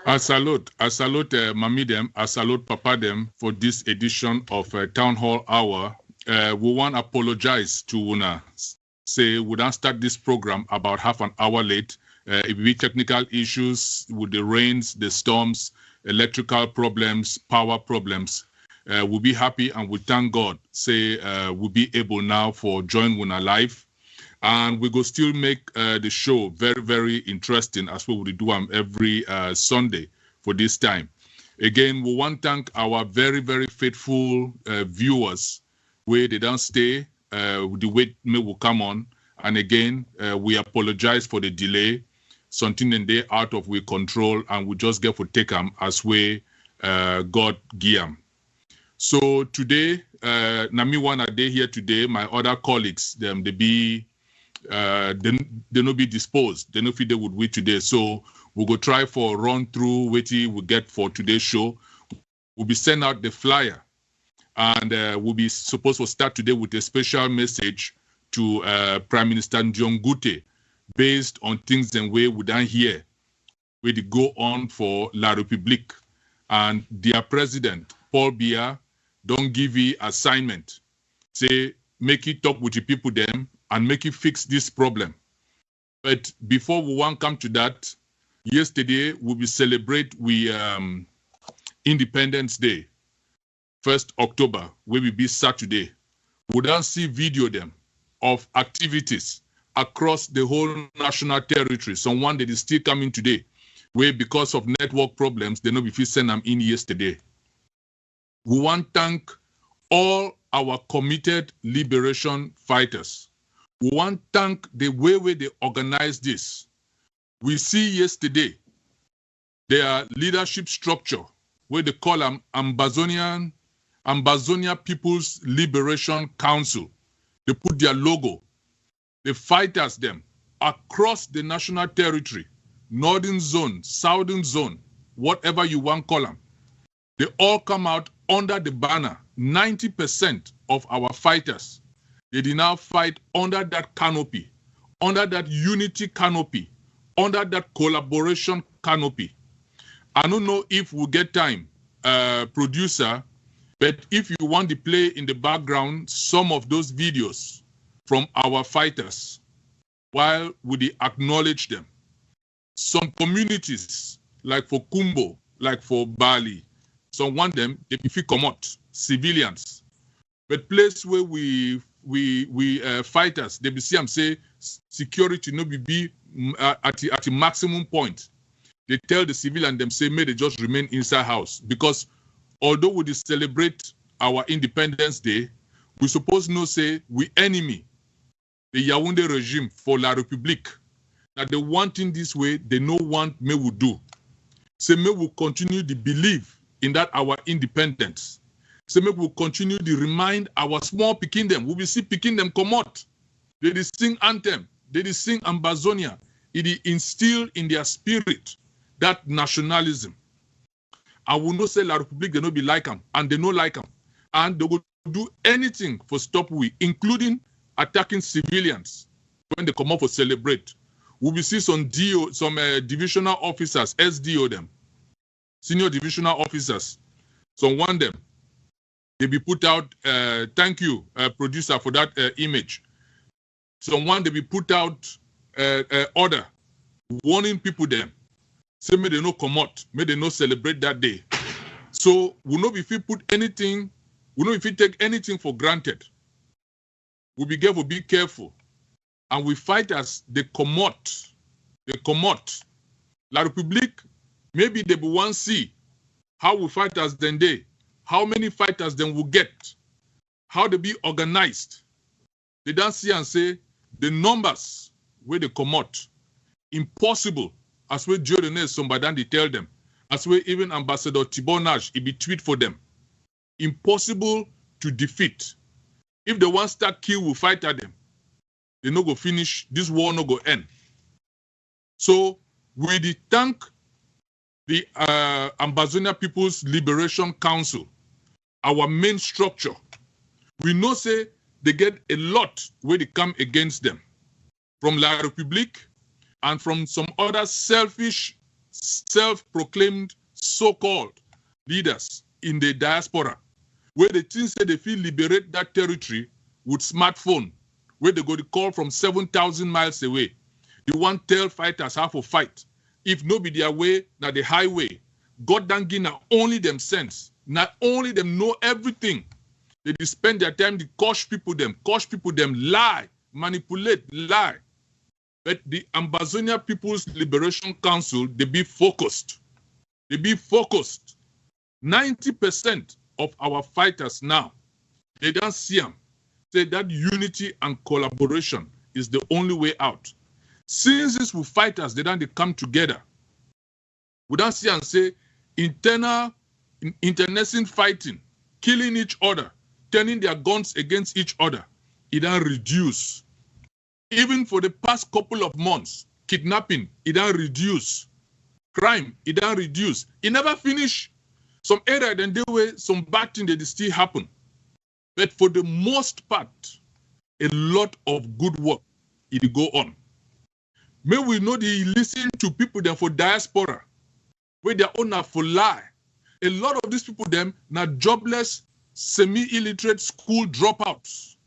I salute Mami them, I salute Papa them for this edition of Town Hall Hour. We want to apologize to Una. Say we don't start this program about half an hour late. It will be technical issues with the rains, the storms, electrical problems, power problems. We'll be happy and we thank God. Say we'll be able now for join Una live. And we go still make the show very, very interesting as we will do every Sunday for this time. Again, we want to thank our very, very faithful viewers where they don't stay, the way me will come on. And again, we apologize for the delay. Something in there out of we control and we just get for take them as we God give them. So today, Nami one day here today, my other colleagues, they be they no be disposed. They no feel they would wait today. So we'll go try for run through what we get for today's show. We'll be send out the flyer. And we'll be supposed to start today with a special message to Prime Minister Dion Ngute based on things and way we don't hear where they go on for La République. And their president, Paul Biya, don't give you assignment. Say, make it talk with the people them and make it fix this problem. But before we want to come to that, yesterday we celebrate Independence Day, 1st October, where we be Saturday. We don't see video them of activities across the whole national territory. Someone that is still coming today, where because of network problems, they know if you send them in yesterday. We want to thank all our committed liberation fighters. We want to thank the way they organize this. We see yesterday their leadership structure, where they call them Ambazonia People's Liberation Council. They put their logo. The fighters them across the national territory, northern zone, southern zone, whatever you want to call them. They all come out under the banner. 90% of our fighters, they did now fight under that canopy, under that unity canopy, under that collaboration canopy. I don't know if we'll get time, producer, but if you want to play in the background some of those videos from our fighters, while we acknowledge them. Some communities, like for Kumbo, like for Bali, some want them, they be come out, civilians. But place where we fighters, they be see them say security no be at the maximum point. They tell the civilian them say may they just remain inside house, because although we celebrate our Independence Day, we suppose no say we enemy the Yaoundé regime for La République. That they want in this way, they no want me will do. Say me will continue to believe in that our independence. Say me will continue to remind our small picking them. We will see picking them come out. They will sing anthem. They will sing Ambazonia. It is instilled in their spirit that nationalism. I will not say La République, they no be like them, and they no like them. And they will do anything for stop we, including attacking civilians when they come up for celebrate. We will see some divisional officers, SDO them, senior divisional officers. Some want them. They be put out, thank you, producer, for that image. Someone they be put out order, warning people them. Say may they no come out, may they no celebrate that day. So we know if we put anything, we know if we take anything for granted. We be careful. And we fight as they come out. They come out. La République, maybe they will want to see how we fight as then they, how many fighters then will get, how they be organized. They don't see and say the numbers where they come out. Impossible. As we Jordan somebody they tell them. As we even Ambassador Thibaut Nash, it be tweet for them. Impossible to defeat. If the one start kill will fight at them, they no go finish, this war no go end. So we thank the Ambazonia People's Liberation Council, our main structure. We know say they get a lot where they come against them from La République and from some other selfish self-proclaimed so-called leaders in the diaspora, where they think say they feel liberate that territory with smartphone, where they go to call from 7,000 miles away. They want tell fighters how to fight. If no be their way, na the highway. God don't give na only them sense. Not only them know everything. They spend their time to coach people them, lie, manipulate, lie. But the Ambazonia People's Liberation Council, they be focused. They be focused. 90% of our fighters now, they don't see them. Say that unity and collaboration is the only way out. Since these fighters, they come together. We don't see and say internecine fighting, killing each other, turning their guns against each other. It don't reduce. Even for the past couple of months, kidnapping, it don't reduce. Crime, it don't reduce. It never finish. Some area, then there were some bad things that still happen. But for the most part, a lot of good work, it go on. May we know they listen to people them for diaspora, where they own for lie. A lot of these people them now jobless, semi-illiterate school dropouts.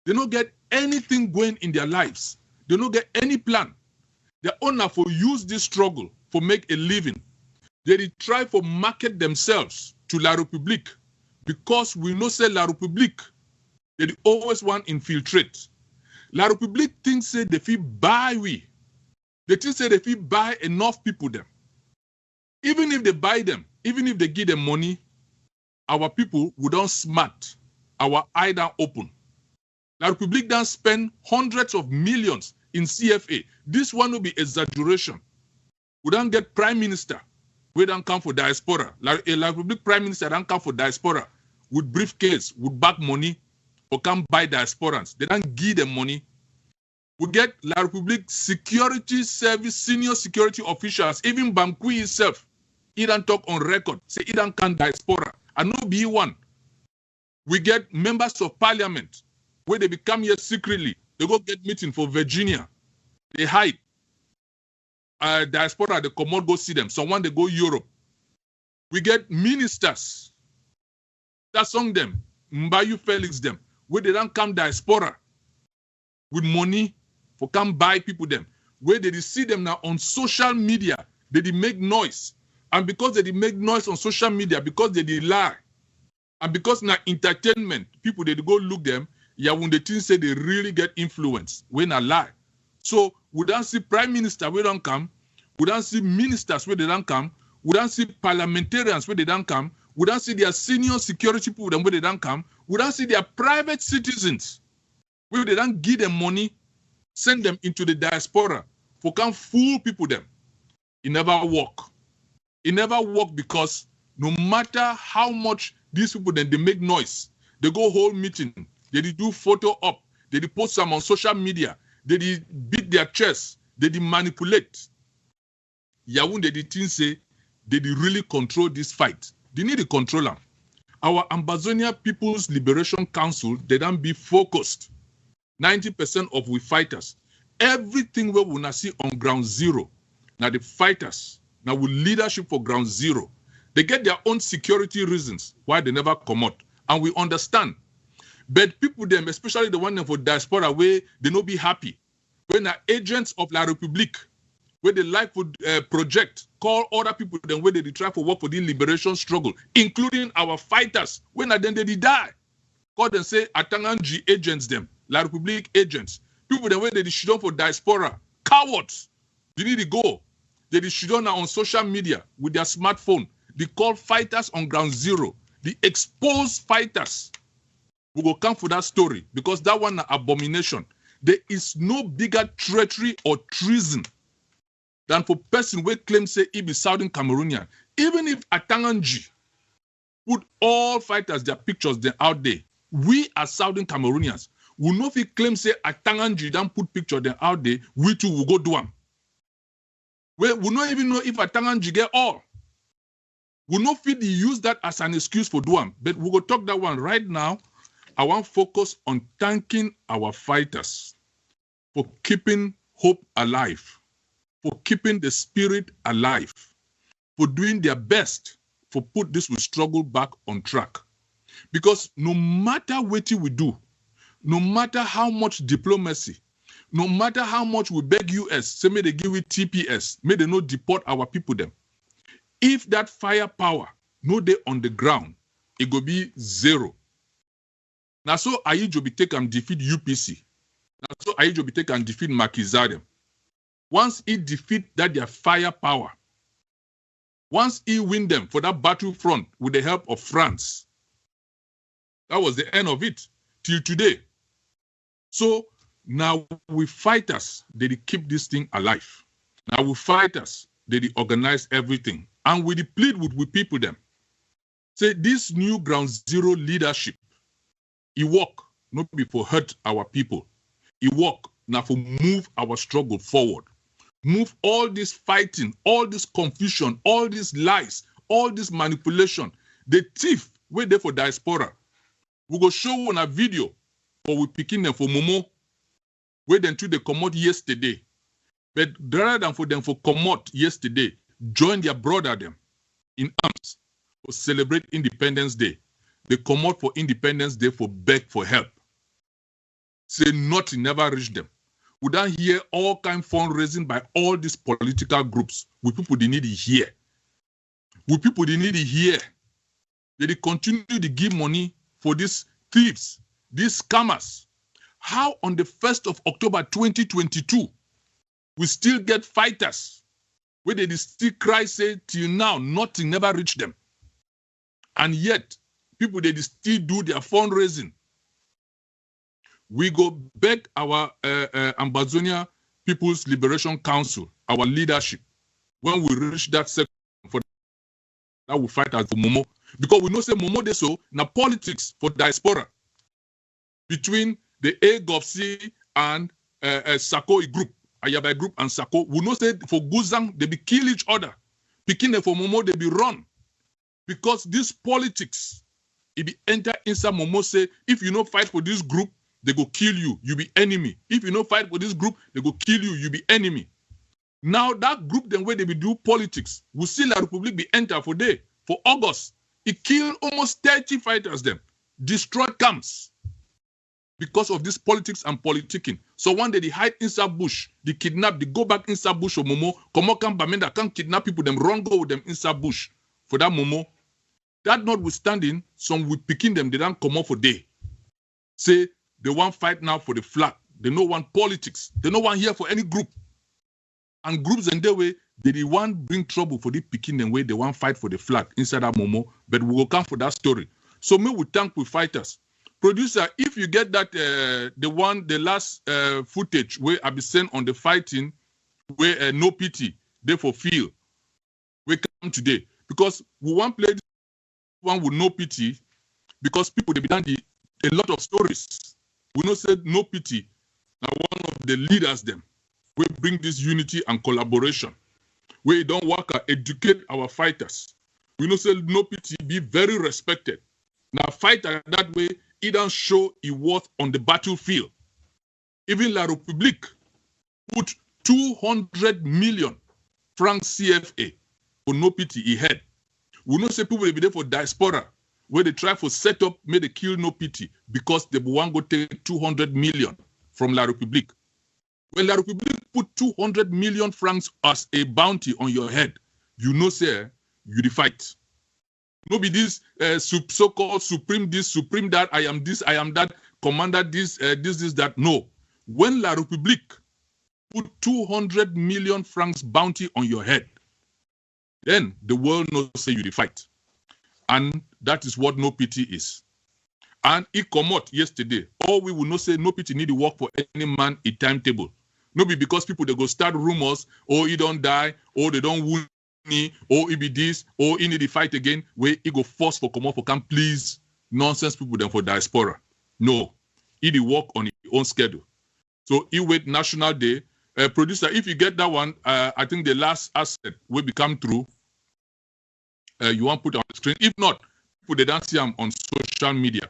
They don't get anything going in their lives. They don't get any plan. They own for use this struggle for make a living. They try for market themselves to La République, because we know say La République, they always want infiltrate. La République thinks say they feel buy we. They think say they feel buy enough people them. Even if they buy them, even if they give them money, our people would not smart. Our eye down open. La République don't spend hundreds of millions in CFA. This one will be exaggeration. We don't get prime minister. We don't come for diaspora. La République prime minister don't come for diaspora with briefcase, with back money, or come buy diasporans. They don't give them money. We get La République security service, senior security officials, even Bamkui itself. He don't talk on record. Say he don't come diaspora. And no be one. We get members of parliament where they become here secretly. They go get meeting for Virginia. They hide. Diaspora, they come out, go see them. Someone, they go Europe. We get ministers. That's on them. Mbayu Felix them. Where they don't come diaspora with money for come buy people them. Where they see them now on social media. They make noise. And because they make noise on social media, because they lie, and because now entertainment, people they go look them, yeah, when the things say they really get influence, when I lie. So we don't see prime minister where they don't come, we don't see ministers where they don't come, we don't see parliamentarians where they don't come, we don't see their senior security people where they don't come, we don't see their private citizens where they don't give them money, send them into the diaspora for come fool people them. It never work. It never work because no matter how much these people then they make noise, they go whole meeting, they do photo up, they post them on social media, they beat their chest, they manipulate. Yawun they think say they really control this fight. They need to control them. Our Ambazonia People's Liberation Council, they don't be focused. 90% of we fighters. Everything we will not see on ground zero. Now the fighters, now with leadership for ground zero, they get their own security reasons why they never come out. And we understand. But people them, especially the one for diaspora, where they no be happy. When the agents of La République, where they like for project, call other people then where they try for work for the liberation struggle, including our fighters, when then they die. Call them say Atanganji agents them, La République agents. People then where they shoot on for diaspora, cowards. They need to go. They shoot on now on social media with their smartphone. They call fighters on ground zero. They expose fighters. We will come for that story because that one an abomination. There is no bigger treachery or treason than for person who claims say he be Southern Cameroonian. Even if Atanganji put all fighters, their pictures they're out there, we as Southern Cameroonians will not if claim say Atanganji don't put picture them out there, we too will go do them. We will not even know if Atanganji get all. We not fit use that as an excuse for do them. But we will talk that one right now. I want to focus on thanking our fighters for keeping hope alive. for keeping the spirit alive, for doing their best for put this struggle back on track. Because no matter what we do, no matter how much diplomacy, no matter how much we beg US, say may they give it TPS, may they not deport our people them. If that firepower no dey on the ground, it go be zero. Now so Ayuk be take and defeat UPC. Now so Ayuk be take and defeat Makizadem. Once he defeat that their firepower, once he win them for that battlefront with the help of France, that was the end of it till today. So now we fighters, they keep this thing alive. Now we fighters, they organize everything. And we plead with people them. Say this new ground zero leadership, he work not be for hurt our people. He work now for move our struggle forward. Move all this fighting, all this confusion, all these lies, all this manipulation. The thief wait there for diaspora. We go show on a video for we picking them for Momo. Wait until they come out yesterday. But rather than for them for come out yesterday, join their brother them in arms for celebrate Independence Day. They come out for Independence Day for beg for help. Say nothing never reach them. We don't hear all kind of fundraising by all these political groups. We people they need it here. We people they need it here. They continue to give money for these thieves, these scammers. How on the 1st of October 2022, we still get fighters where they still cry, say, till now, nothing never reached them. And yet, people, they still do their fundraising. We go beg our Ambazonia People's Liberation Council, our leadership, when we reach that section for that we fight as the Momo. Because we know say Momo de so na politics for diaspora between the AGovC and Sako group, Ayabai group and Sako. We know say for Guzang, they be kill each other. Picking for Momo, they be run. Because this politics, it be enter inside Momo say, if you no fight for this group, they go kill you, you be enemy. If you no fight for this group, they go kill you, you be enemy. Now that group, then where they be do politics, we see La République be enter for day, for August. It killed almost 30 fighters them, destroyed camps because of this politics and politicking. So one day they hide inside bush, they kidnap, they go back inside bush of Momo, come out, Bamenda can't kidnap people, them run go with them inside bush for that Momo. That notwithstanding, some we picking them, they don't come out for day. Say, they want fight now for the flag. They no want politics. They no want here for any group. And groups in their way, they want bring trouble for the picking them way. They want fight for the flag inside that Momo. But we will come for that story. So me we thank with fighters. Producer, if you get that the last footage where I be sent on the fighting where no pity they for feel, we come today because we want play this one with no pity because people they be done a lot of stories. We know said no pity. Now one of the leaders them we bring this unity and collaboration. We don't work and educate our fighters. We know say no pity be very respected. Now fighter that way, it don't show it worth on the battlefield. Even La République put 200 million francs CFA for no pity he had. We know say people will be there for diaspora where they try for set up, may they kill no pity because they want go take 200 million from La République. When La République put 200 million francs as a bounty on your head, you know, say, you the fight. No be this so-called supreme this, supreme that, I am this, I am that, commander this, this, that. No. When La République put 200 million francs bounty on your head, then the world knows say you the fight. And that is what no pity is. And it come out yesterday. All we will not say no pity need to work for any man a timetable. No be because people they go start rumors, or he don't die, or they don't wound me, or he be this, or he need to fight again, where he go force for come out for camp, please. Nonsense people then for diaspora. No. He dey work on his own schedule. So he wait National Day. Producer, if you get that one, I think the last asset will become true. You want to put on the screen. If not, people they don't see them on social media.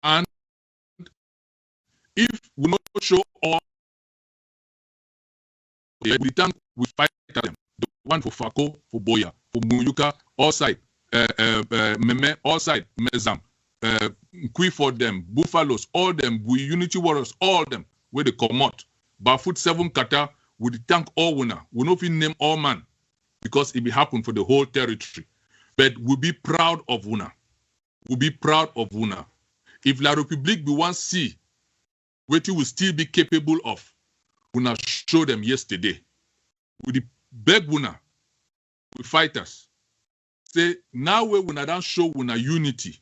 And if we not show all, we thank we fight them. The one for Fako, for Boya, for Muyuka, all side, Meme, all side, Mezam, Kui for them, Buffaloes, all them, we Unity Warriors, all them, where they come out. Barefoot 7 Kata, we thank all winner. We know if we name all man, because it will happen for the whole territory. But we'll be proud of Wuna. We'll be proud of Wuna. If La République be one see what you will still be capable of, Wuna show them yesterday. We beg Wuna, we fighters. Say, now we Wuna don't show Wuna unity.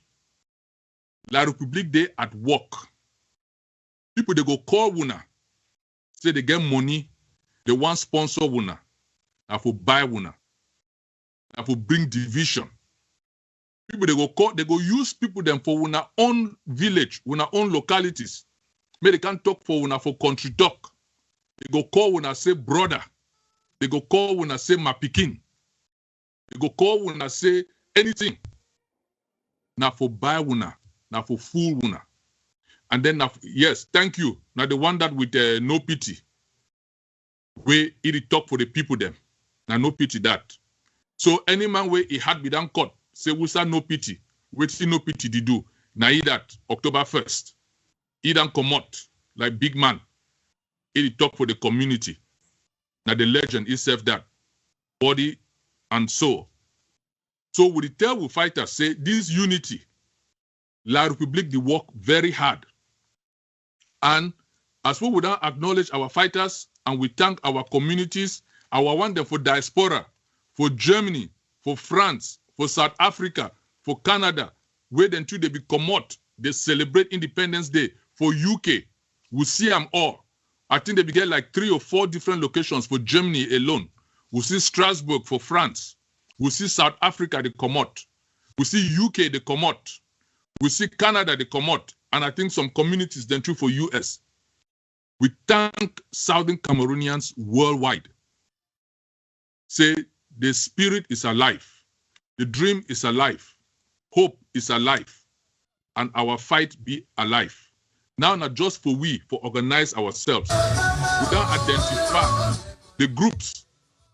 La République they at work. People they go call Wuna. Say they get money, they want sponsor Wuna. I for buy Wuna. I for bring division. People they go call, they go use people them for Wuna own village, Wuna own localities. Maybe they can't talk for Wuna for country talk. They go call Wuna say brother. They go call Wuna say mapikin. They go call Wuna say anything. Now for buy Wuna, now for fool Wuna. And then, yes, thank you. Now the one that with no pity. Where it talk for the people them. Now no pity that. So any man where he had been done caught, say we say no pity. Wait see no pity they do. Now he that October 1st. He done come out like big man. He talk for the community. Now the legend is self that. Body and soul. So we tell we fighters say this unity. La République they work very hard. And as we would now acknowledge our fighters and we thank our communities, our one them for diaspora, for Germany, for France, for South Africa, for Canada, where then too they be come out, they celebrate Independence Day. For UK, we see them all. I think they be get like 3 or 4 different locations for Germany alone. We see Strasbourg for France. We see South Africa they come out. We see UK they come out. We see Canada they come out. And I think some communities then too for US. We thank Southern Cameroonians worldwide. Say the spirit is alive. The dream is alive. Hope is alive. And our fight be alive. Now not just for we, for organize ourselves. We don't identify the groups,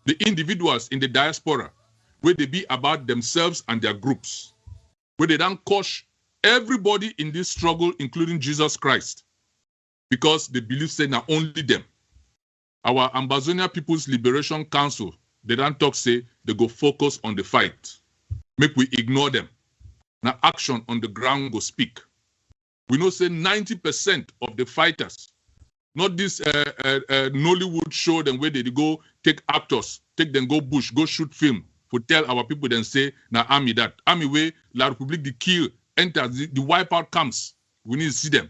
the individuals in the diaspora, where they be about themselves and their groups. Where they don't coach everybody in this struggle, including Jesus Christ. Because they believe say not only them. Our Ambazonia People's Liberation Council, they don't talk say they go focus on the fight. Make we ignore them. Now action on the ground go speak. We know say 90% of the fighters, not this Nollywood show them where they go take actors, take them go bush, go shoot film, for tell our people then say, now army that. Army way, La République the kill, enters, the wipeout comes. We need to see them.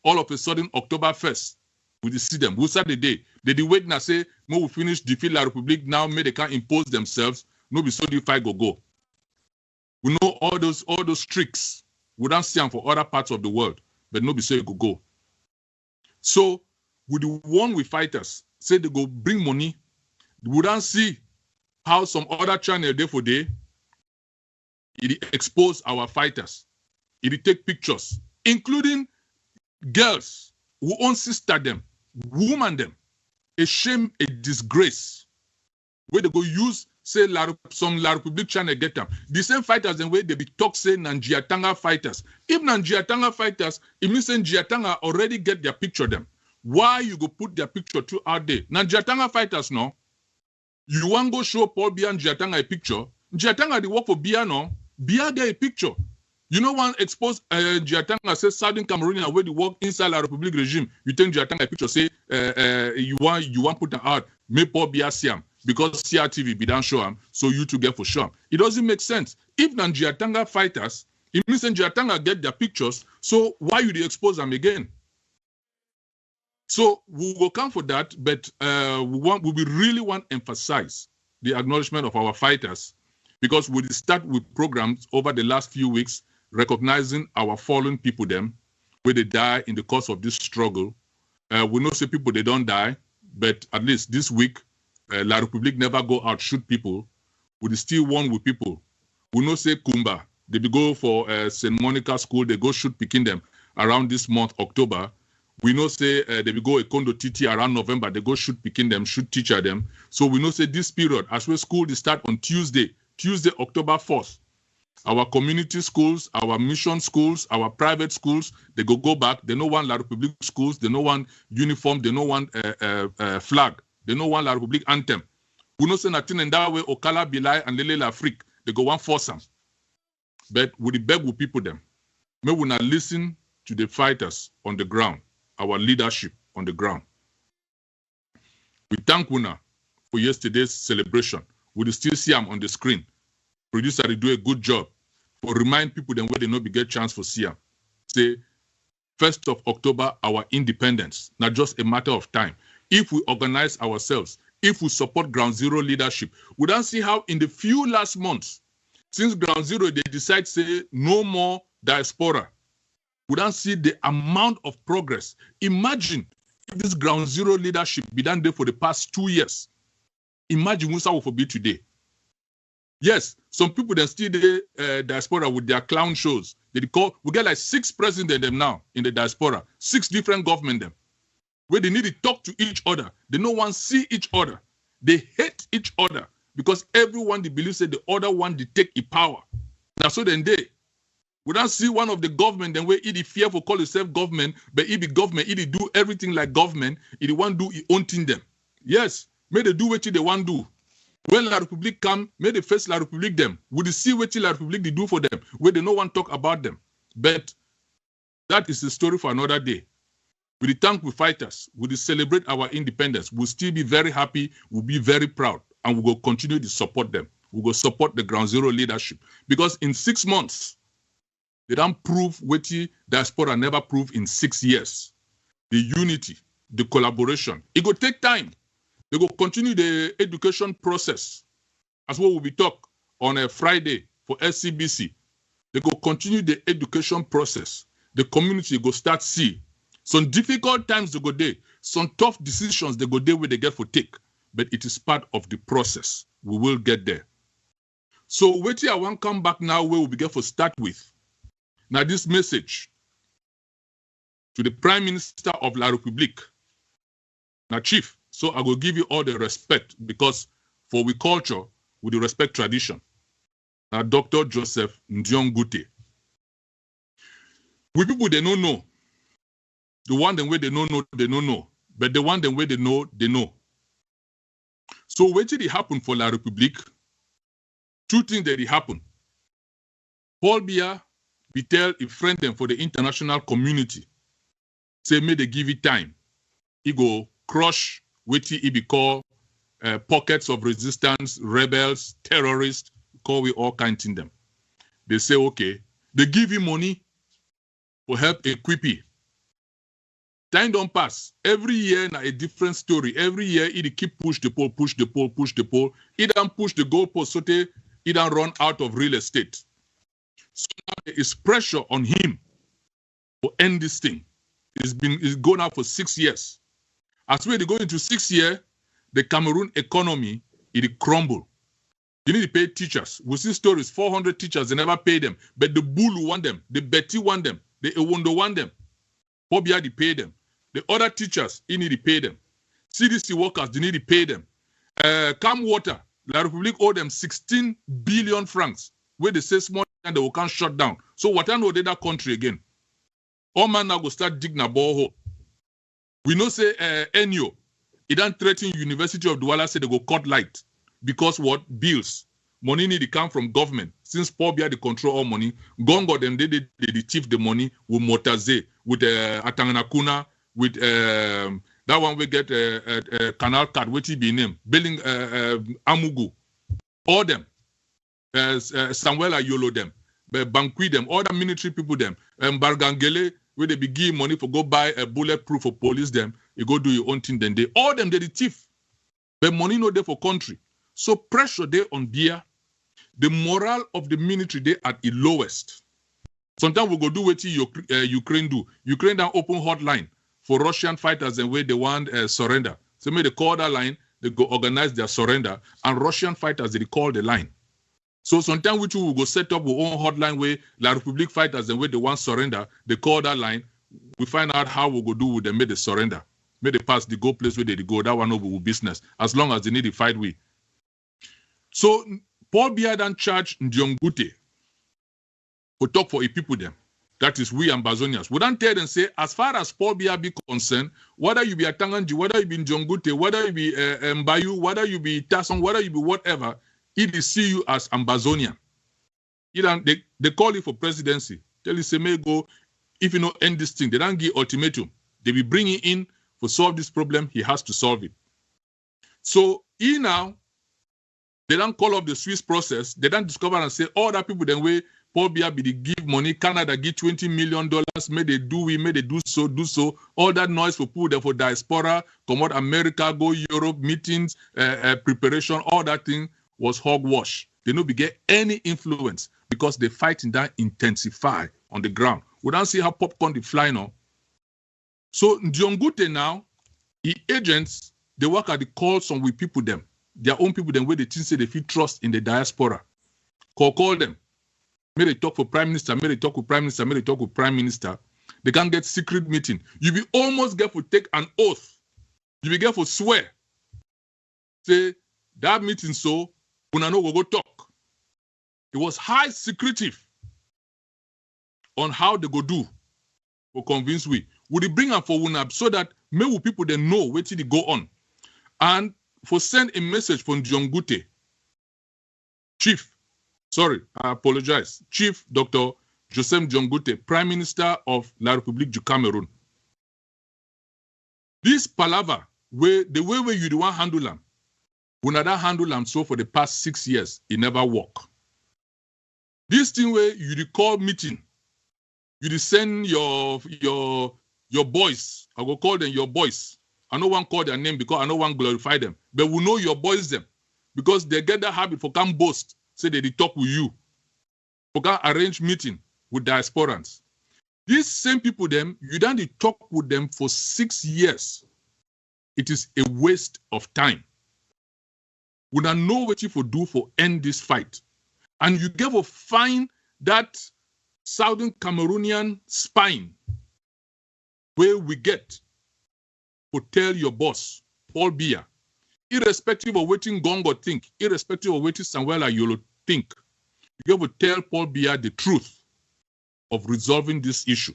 All of a sudden, October 1st, we need to see them. Who said the day? They wait now say, when we finish defeat La République, now may they can't impose themselves, no be so the fight go. We know all those tricks. We don't see them for other parts of the world, but no be so it go. So, with the one with fighters, say they go bring money, we don't see how some other channel day for day, it expose our fighters. It take pictures, including girls who own sister them, woman them, a shame, a disgrace. Where they go use, say, some La République channel get them. The same fighters, then where they be talk, say, Nanjiatanga fighters. If Nanjiatanga fighters, it means Nanjiatanga already get their picture them. Why you go put their picture too out there? Nanjiatanga fighters, no? You want go show Paul Biya and Njiatanga a picture? Njiatanga, they work for Biya, no? Biya get a picture. You know one expose Njiatanga, say, Southern Cameroonians, where they work inside La République regime. You think Njiatanga a picture, say, you want put them out, make Paul Biya see him. Because CRTV be done show him, so you to get for sure. It doesn't make sense. If Nanjiatanga fighters, it means Njiatanga get their pictures, so why you expose them again? So we will come for that, but we really want to emphasize the acknowledgement of our fighters, because we start with programs over the last few weeks recognizing our fallen people them, where they die in the course of this struggle. We know say people they don't die, but at least this week, La République never go out shoot people. We still one with people. We know say Kumba, they go for St. Monica school, they go shoot picking them around this month, October. We know say they will go a condo TT around November. They go shoot picking them, shoot teacher them. So we know say this period, as well school, they start on Tuesday, October 4th. Our community schools, our mission schools, our private schools, they go back. They know one La République schools. They know one uniform. They know one flag. They know one La République anthem. We know say nothing in that way. Okala, Bilai, and Lele L'Afrique. They go one force them. But we beg with people them. May we not listen to the fighters on the ground, our leadership on the ground. We thank Una for yesterday's celebration. We still see them on the screen. Producer, they do a good job for remind people them where they not be get chance for see them. Say, 1st of October, our independence, not just a matter of time. If we organize ourselves, if we support Ground Zero leadership, we don't see how in the few last months, since Ground Zero, they decide say no more diaspora. We don't see the amount of progress. Imagine if this Ground Zero leadership be done there for the past 2 years. Imagine what will be today. Yes, some people that still the diaspora with their clown shows. We get like 6 presidents them now in the diaspora, 6 different government them, where they need to talk to each other. They no one see each other. They hate each other because everyone they believe that the other one they take a power. Now so then we don't see one of the government then where it fear for call itself government, but it be government, it do everything like government, it want do it own thing them. Yes, may they do what they want do. When La République come, may they face La République them. We see what La République they do for them, where they no one talk about them. But that is the story for another day. We thank we fighters, we celebrate our independence. We'll still be very happy, we'll be very proud, and we will continue to support them. We will support the Ground Zero leadership. Because in 6 months, they don't prove what the diaspora never proved in 6 years. The unity, the collaboration. It will take time. They will continue the education process. As what will be talk on a Friday for SCBC. They will continue the education process. The community will start see. Some difficult times they go there. Some tough decisions they go there where they get for take. But it is part of the process. We will get there. So wait till I want to come back now where we begin for start with. Now this message to the Prime Minister of La République. Now Chief, so I will give you all the respect because for we culture, we do respect tradition. Now Dr. Joseph Dion Ngute. We people they don't know. The one them where they don't know, they don't know. But the one them where they know, they know. So what did it happen for La République? 2 things that it happened. Paul Biya, we tell a friend them for the international community. Say, may they give it time. He go crush what he be called pockets of resistance, rebels, terrorists, call we all kinds in them. They say, okay, they give him money for help equip it. Time don't pass. Every year now a different story. Every year he keep push the pole, push the pole, push the pole. He don't push the goalpost, so he don't run out of real estate. So now there is pressure on him to end this thing. It's going out for 6 years. As we go into 6 years, the Cameroon economy, it crumble. You need to pay teachers. We see stories, 400 teachers, they never pay them. But the Bulu want them, the Betty want them, the Ewondo want them. Pobia, they pay them. The other teachers, you need to pay them. CDC workers, they need to pay them. Cam Water, La République owe them 16 billion francs, where they say small and they will can't shut down. So what I know they that country again? All man now go start digging a borehole. We know say Enyo, it don't threaten University of Douala say they go cut light. Because what? Bills. Money need to come from government. Since Paul Biya they control all money, Gongo them they thief the money with Motaze, with Atanganakuna, with that one we get canal card, what he be named, Billing Amugu, all them, Samuel Ayolo them, Bankwi them, all the military people them, Bargangele, where they be give money for go buy a bulletproof for police them, you go do your own thing, then they all them they the thief. But money no there for country. So pressure there on Biya. The morale of the military there at the lowest. Sometimes we go do what Ukraine do. Ukraine don't open hotline for Russian fighters and where they want surrender. So may they call that line, they go organize their surrender, and Russian fighters they call the line. So sometimes we will go set up our own hotline where La République fighters and where they want surrender, they call that line. we find out how we go do with them, make they surrender. Make they pass the go place where they go. That one over business. As long as they need to fight we. So Paul Biya then charged Dion Ngute to talk for a people them. That is we Ambazonians. We don't tell them say, as far as Paul Biya be concerned, whether you be a Tanganji, whether you be Dion Ngute, whether you be Mbayu, whether you be Tasson, whether you be whatever, it is see you as Ambazonian. They call you for presidency. Tell you say, may go, if you know end this thing, they don't give ultimatum. They will bring him in to solve this problem. He has to solve it. So he now, they don't call up the Swiss process. They don't discover and say, all that people then way Paul Biya be they give money, Canada give $20 million, may they do so. All that noise for people there for diaspora, come out America, go Europe, meetings, preparation, all that thing was hogwash. They don't get any influence because the fighting that intensify on the ground. We don't see how popcorn they fly now. So Dion Ngute now, he agents, they work at the calls on with people them, their own people them where they think say they feel trust in the diaspora. Call them. May they talk for prime minister, may they talk with prime minister, may they talk with prime minister. They can get secret meeting. You be almost get to take an oath. You be get to swear. Say that meeting so una no go talk. It was high secretive on how they go do for convince we. Would they bring up for UNAB so that maybe people they know where they go on. And for send a message from Dion Ngute, Chief Dr. Joseph Dion Ngute, Prime Minister of La République du Cameroun. This palaver, the way where you do want handle them, when that handle them so for the past 6 years, it never work. This thing where you recall meeting, you send your boys, I will call them your boys. I no one call their name because I no one glorify them. But we know your boys them because they get that habit for come boast, say they talk with you. For come arrange meeting with diasporans. These same people them, you don't talk with them for 6 years. It is a waste of time. We don't know what you for do for end this fight. And you get to find that Southern Cameroonian spine where we get to tell your boss, Paul Biya, irrespective of what Gongo think, irrespective of what Samuel Ayolo think, you have to tell Paul Biya the truth of resolving this issue.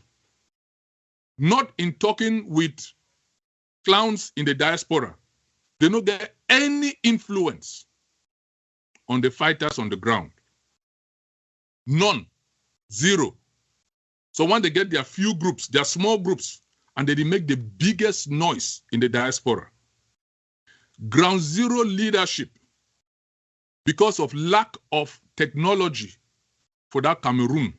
Not in talking with clowns in the diaspora. They don't get any influence on the fighters on the ground. None. Zero. So when they get their few groups, their small groups, and they make the biggest noise in the diaspora. Ground zero leadership because of lack of technology for that Cameroon.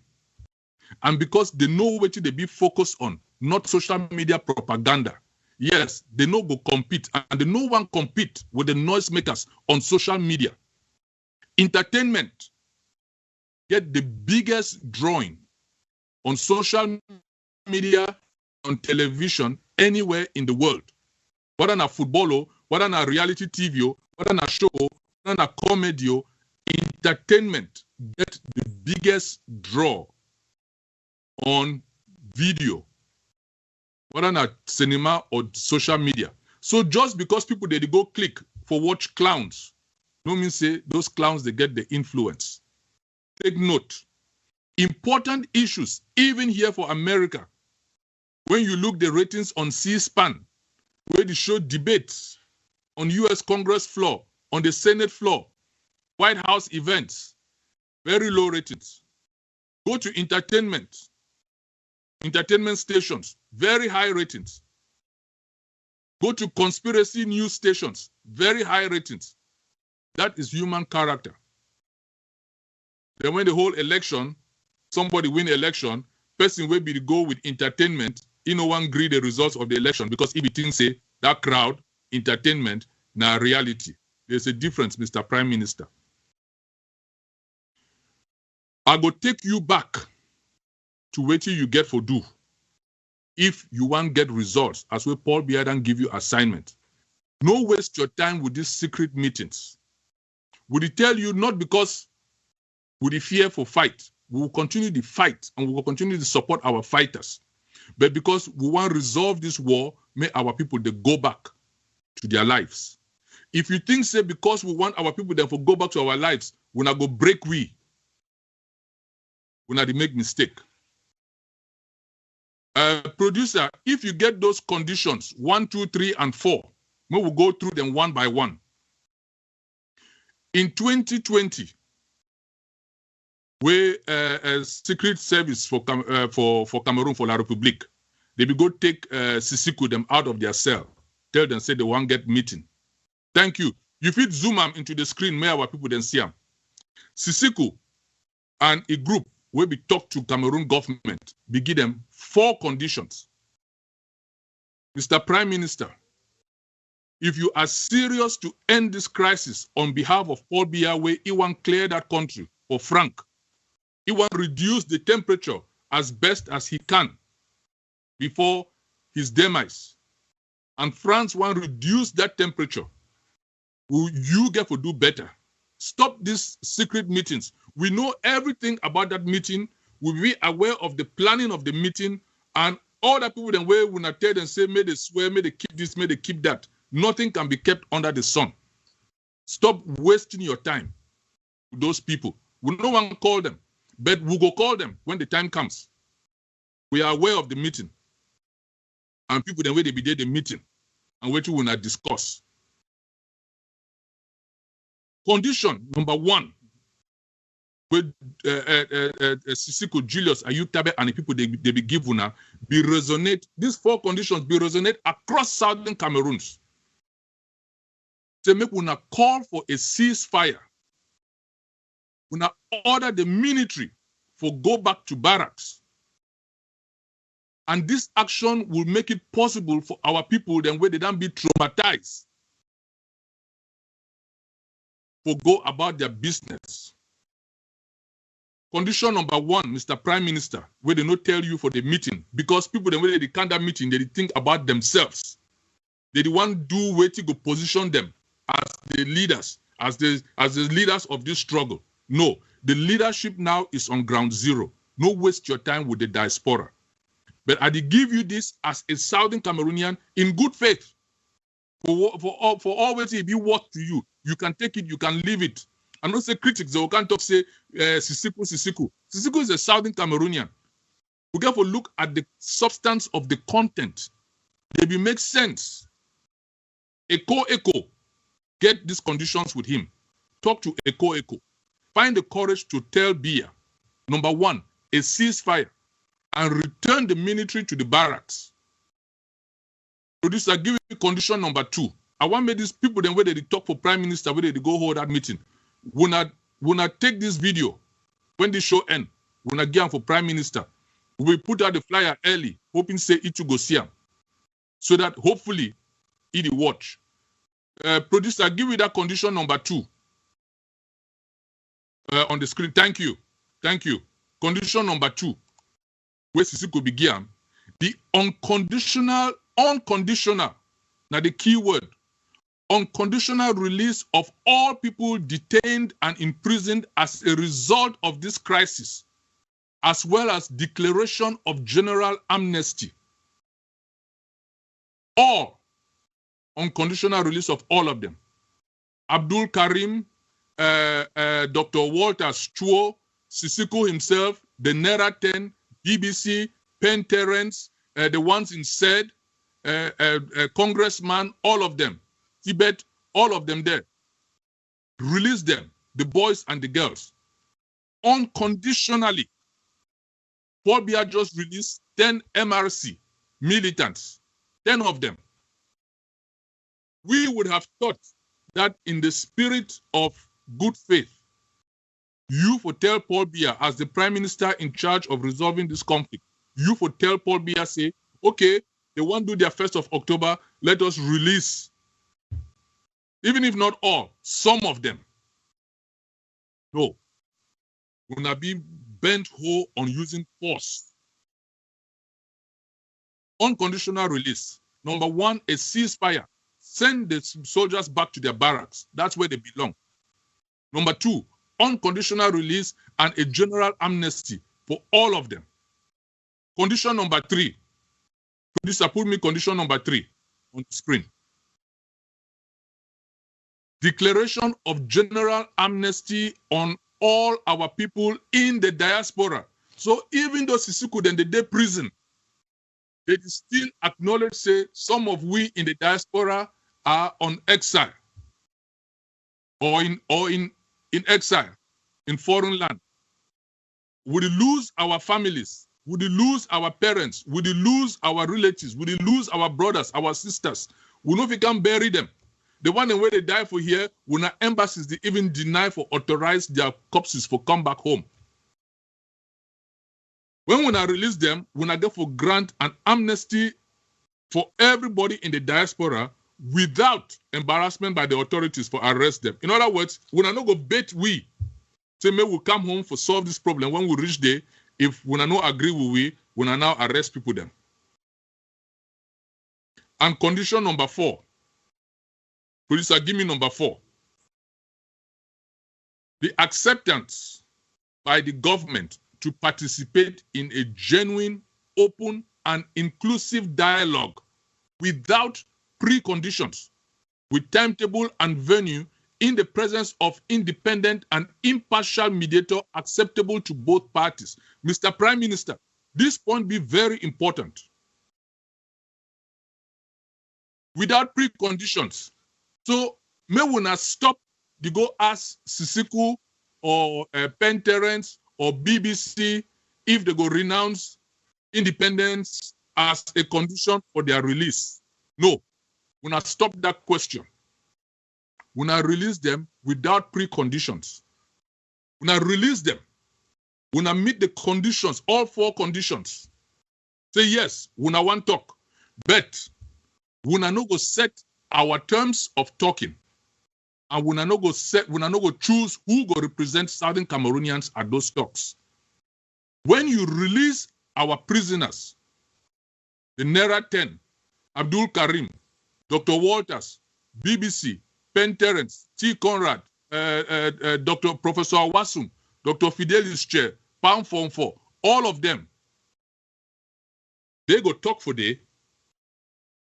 And because they know what they be focused on, not social media propaganda. Yes, they know go compete, and they no one compete with the noisemakers on social media. Entertainment get the biggest drawing on social media, on television, anywhere in the world. Whether na football, whether na reality TV, whether na show, whether na comedy, entertainment get the biggest draw on video, whether na cinema or social media. So just because people they go click for watch clowns, no mean say those clowns they get the influence. Take note. Important issues, even here for America, when you look the ratings on C-SPAN, where they show debates on US Congress floor, on the Senate floor, White House events, very low ratings. Go to entertainment stations, very high ratings. Go to conspiracy news stations, very high ratings. That is human character. Then when the whole election, somebody win election, person will be to go with entertainment, no one agree the results of the election because if you think say that crowd, entertainment, now reality. There's a difference, Mr. Prime Minister. I go take you back to what you get for do. If you want get results, as well Paul Biya dan give you assignment. No waste your time with these secret meetings. Would he tell you not because we fear for fight, we will continue the fight and we will continue to support our fighters. But because we want to resolve this war, may our people they go back to their lives. If you think, say, because we want our people then to go back to our lives, we're not go break we're not to make mistake. Producer, if you get those conditions, 1, 2, 3, and 4, we will go through them one by one. In 2020, where a secret service for Cameroon, for La République, they will go take Sisiku them out of their cell, tell them, say they won't get meeting. Thank you. You fit zoom them into the screen, may our people then see them. Sisiku and a group will be talk to Cameroon government, be give them 4 conditions. Mr. Prime Minister, if you are serious to end this crisis on behalf of Paul Biya, where he want clear that country for frank, he want reduce the temperature as best as he can before his demise, and France want reduce that temperature, will you get to do better? Stop these secret meetings. We know everything about that meeting. We'll be aware of the planning of the meeting, and all the people then will not tell and say, may they swear, may they keep this, may they keep that. Nothing can be kept under the sun. Stop wasting your time with those people. We no one call them, but we'll go call them when the time comes. We are aware of the meeting. And people then where they be there the meeting and what we will not discuss. Condition number 1, with Sisiku, Julius, Ayuk, Tabe, and the people they be given now, be resonate. These 4 conditions be resonate across Southern Cameroons. To make una call for a ceasefire. Una order the military for go back to barracks. And this action will make it possible for our people then where they don't be traumatized for go about their business. Condition number 1, Mr. Prime Minister, where they not tell you for the meeting, because people then where they can't that meeting, they think about themselves. They want to do where to go position them as the leaders, as the leaders of this struggle. No, the leadership now is on ground zero. No waste your time with the diaspora. But I give you this as a Southern Cameroonian in good faith. For always if you work to you, you can take it, you can leave it. I'm not say critics, they can't talk say Sisiku. Sisiku is a Southern Cameroonian. We have to look at the substance of the content. They will make sense. Echo. Get these conditions with him. Talk to Echo. Find the courage to tell Biya, number 1, a ceasefire, and return the military to the barracks. Producer, give you condition number 2. I want me these people then where they talk for Prime Minister, where they go hold that meeting. Will not take this video when the show end. Will not give them for Prime Minister. We will put out the flyer early, hoping say it to go see him, so that hopefully it will watch. Producer, give me that condition number 2 on the screen. Thank you. Condition number 2, where Sisiku began, the unconditional, now the key word, unconditional release of all people detained and imprisoned as a result of this crisis, as well as declaration of general amnesty. All unconditional release of all of them. Abdul Karim, Dr. Walter Stuo, Sisiku himself, the Nera 10, BBC, Penn Terrence, the ones in SCITH, Congressman, all of them, Tibet, all of them there. Release them, the boys and the girls, unconditionally. Paul Biya just released 10 MRC militants, 10 of them. We would have thought that in the spirit of good faith, you would tell Paul Biya, as the Prime Minister in charge of resolving this conflict, you would tell Paul Biya, say, okay, they want to do their 1st of October, let us release, even if not all, some of them. No. Will not be bent whole on using force. Unconditional release. Number 1, a ceasefire. Send the soldiers back to their barracks. That's where they belong. Number 2, unconditional release and a general amnesty for all of them. Condition number 3, Producer, put me condition number 3 on the screen. Declaration of general amnesty on all our people in the diaspora. So even though Sisiku then the prison, they still acknowledge, say, some of we in the diaspora are on exile or in exile in foreign land. Would lose our families? Would lose our parents? Would lose our relatives? Would lose our brothers, our sisters? We know if we can bury them. The one where they die for here, when our embassies they even deny for authorize their corpses for come back home. When I release them, when I get for grant an amnesty for everybody in the diaspora without embarrassment by the authorities for arrest them. In other words, when I not go bet we say maybe we'll come home for solve this problem when we reach there. If when I not agree with we, when I now arrest people them. And condition number 4. Producer, give me number 4. The acceptance by the government to participate in a genuine, open, and inclusive dialogue without preconditions, with timetable and venue in the presence of independent and impartial mediator acceptable to both parties. Mr. Prime Minister, this point be very important. Without preconditions. So, may we not stop to go ask Sisiku or Pen Terence or BBC if they go renounce independence as a condition for their release. No, we not stop that question. We not release them without preconditions. We not release them. We not meet the conditions, all 4 conditions. Say yes, we not want talk, but we not go set our terms of talking, and we not go choose who go represent Southern Cameroonians at those talks. When you release our prisoners, the Naira 10, Abdul Karim, Dr. Walters, BBC, Pen Terence, T. Conrad, Dr. Professor Wasum, Dr. Fidelis Chair, Pam Fonfo, all of them, they go talk for day,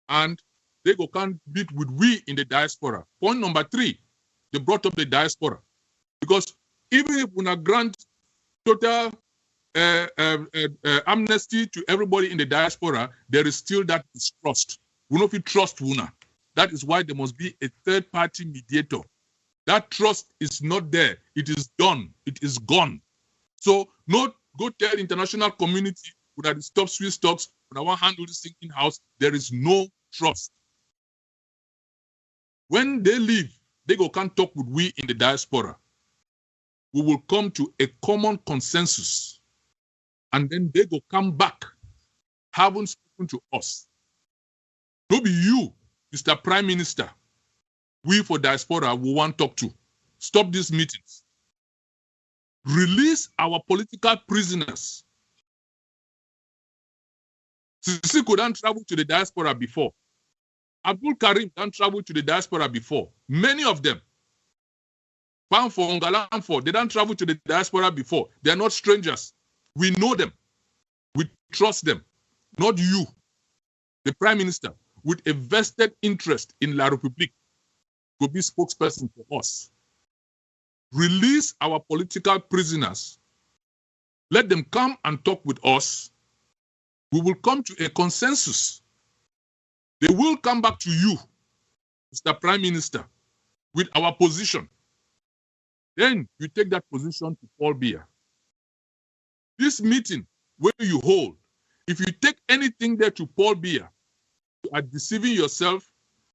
and they go can't beat with we in the diaspora. Point number 3, they brought up the diaspora. Because even if we not grant total amnesty to everybody in the diaspora, there is still that distrust. We know if you trust Wuna. That is why there must be a third-party mediator. That trust is not there. It is done. It is gone. So not go tell international community that stop Swiss talks, when I want to handle this thing in-house. There is no trust. When they leave, they go can't talk with we in the diaspora. We will come to a common consensus. And then they go come back, haven't spoken to us. No be you, Mr. Prime Minister. We for diaspora we want to talk to. Stop these meetings. Release our political prisoners. Sisiku don't travel to the diaspora before. Abdul Karim don't travel to the diaspora before. Many of them. Pamfo, Ngalamfo, they don't travel to the diaspora before. They are not strangers. We know them. We trust them. Not you, the Prime Minister, with a vested interest in La République, to be spokesperson for us. Release our political prisoners. Let them come and talk with us. We will come to a consensus. They will come back to you, Mr. Prime Minister, with our position. Then you take that position to Paul Biya. This meeting where you hold, if you take anything there to Paul Biya, you are deceiving yourself,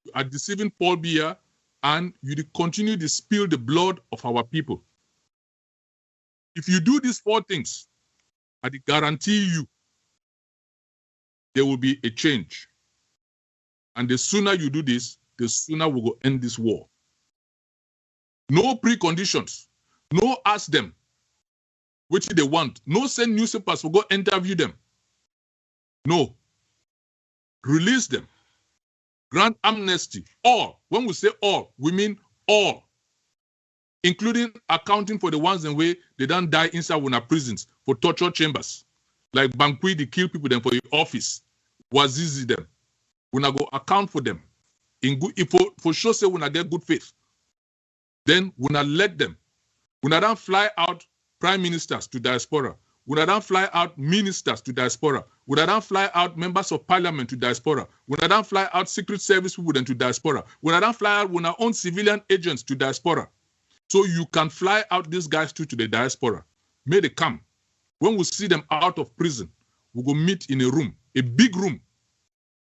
you are deceiving Paul Biya, and you continue to spill the blood of our people. If you do these 4 things, I guarantee you there will be a change. And the sooner you do this, the sooner we will end this war. No preconditions. No ask them what they want. No send newspapers to go interview them. No. Release them. Grant amnesty. All. When we say all, we mean all. Including accounting for the ones in way they don't die inside one prisons for torture chambers. Like Bankui, they kill people then for your office. wazizi them. We go account for them. In good, if for sure say we get good faith, then we let them. We don't fly out prime ministers to diaspora. We don't fly out ministers to diaspora. We don't fly out members of parliament to diaspora. We don't fly out secret service people to diaspora. We don't fly out our own civilian agents to diaspora. So you can fly out these guys too to the diaspora. May they come. When we see them out of prison, we go meet in a room, a big room.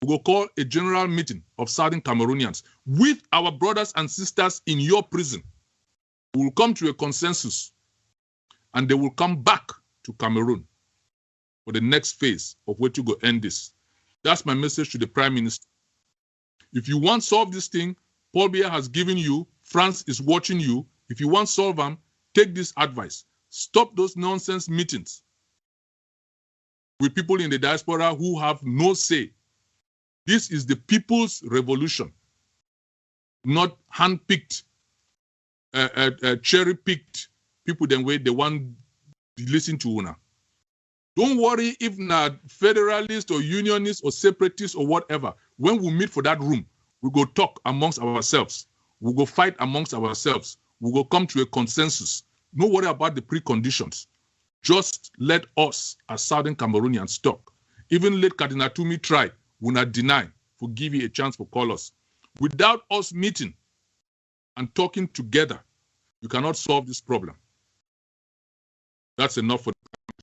We go call a general meeting of Southern Cameroonians with our brothers and sisters in your prison. We will come to a consensus and they will come back to Cameroon for the next phase of where to go end this. That's my message to the Prime Minister. If you want to solve this thing, Paul Biya has given you, France is watching you. If you want to solve them, take this advice. Stop those nonsense meetings with people in the diaspora who have no say. This is the people's revolution, not hand-picked, cherry-picked people then way they want to listen to una. Don't worry if not federalist or unionist or separatist or whatever. When we meet for that room, we go talk amongst ourselves. We go fight amongst ourselves. We go come to a consensus. No worry about the preconditions. Just let us, as Southern Cameroonians, talk. Even let Cardinal Tumi try, will not deny, for give you a chance for call us. Without us meeting and talking together, you cannot solve this problem. That's enough for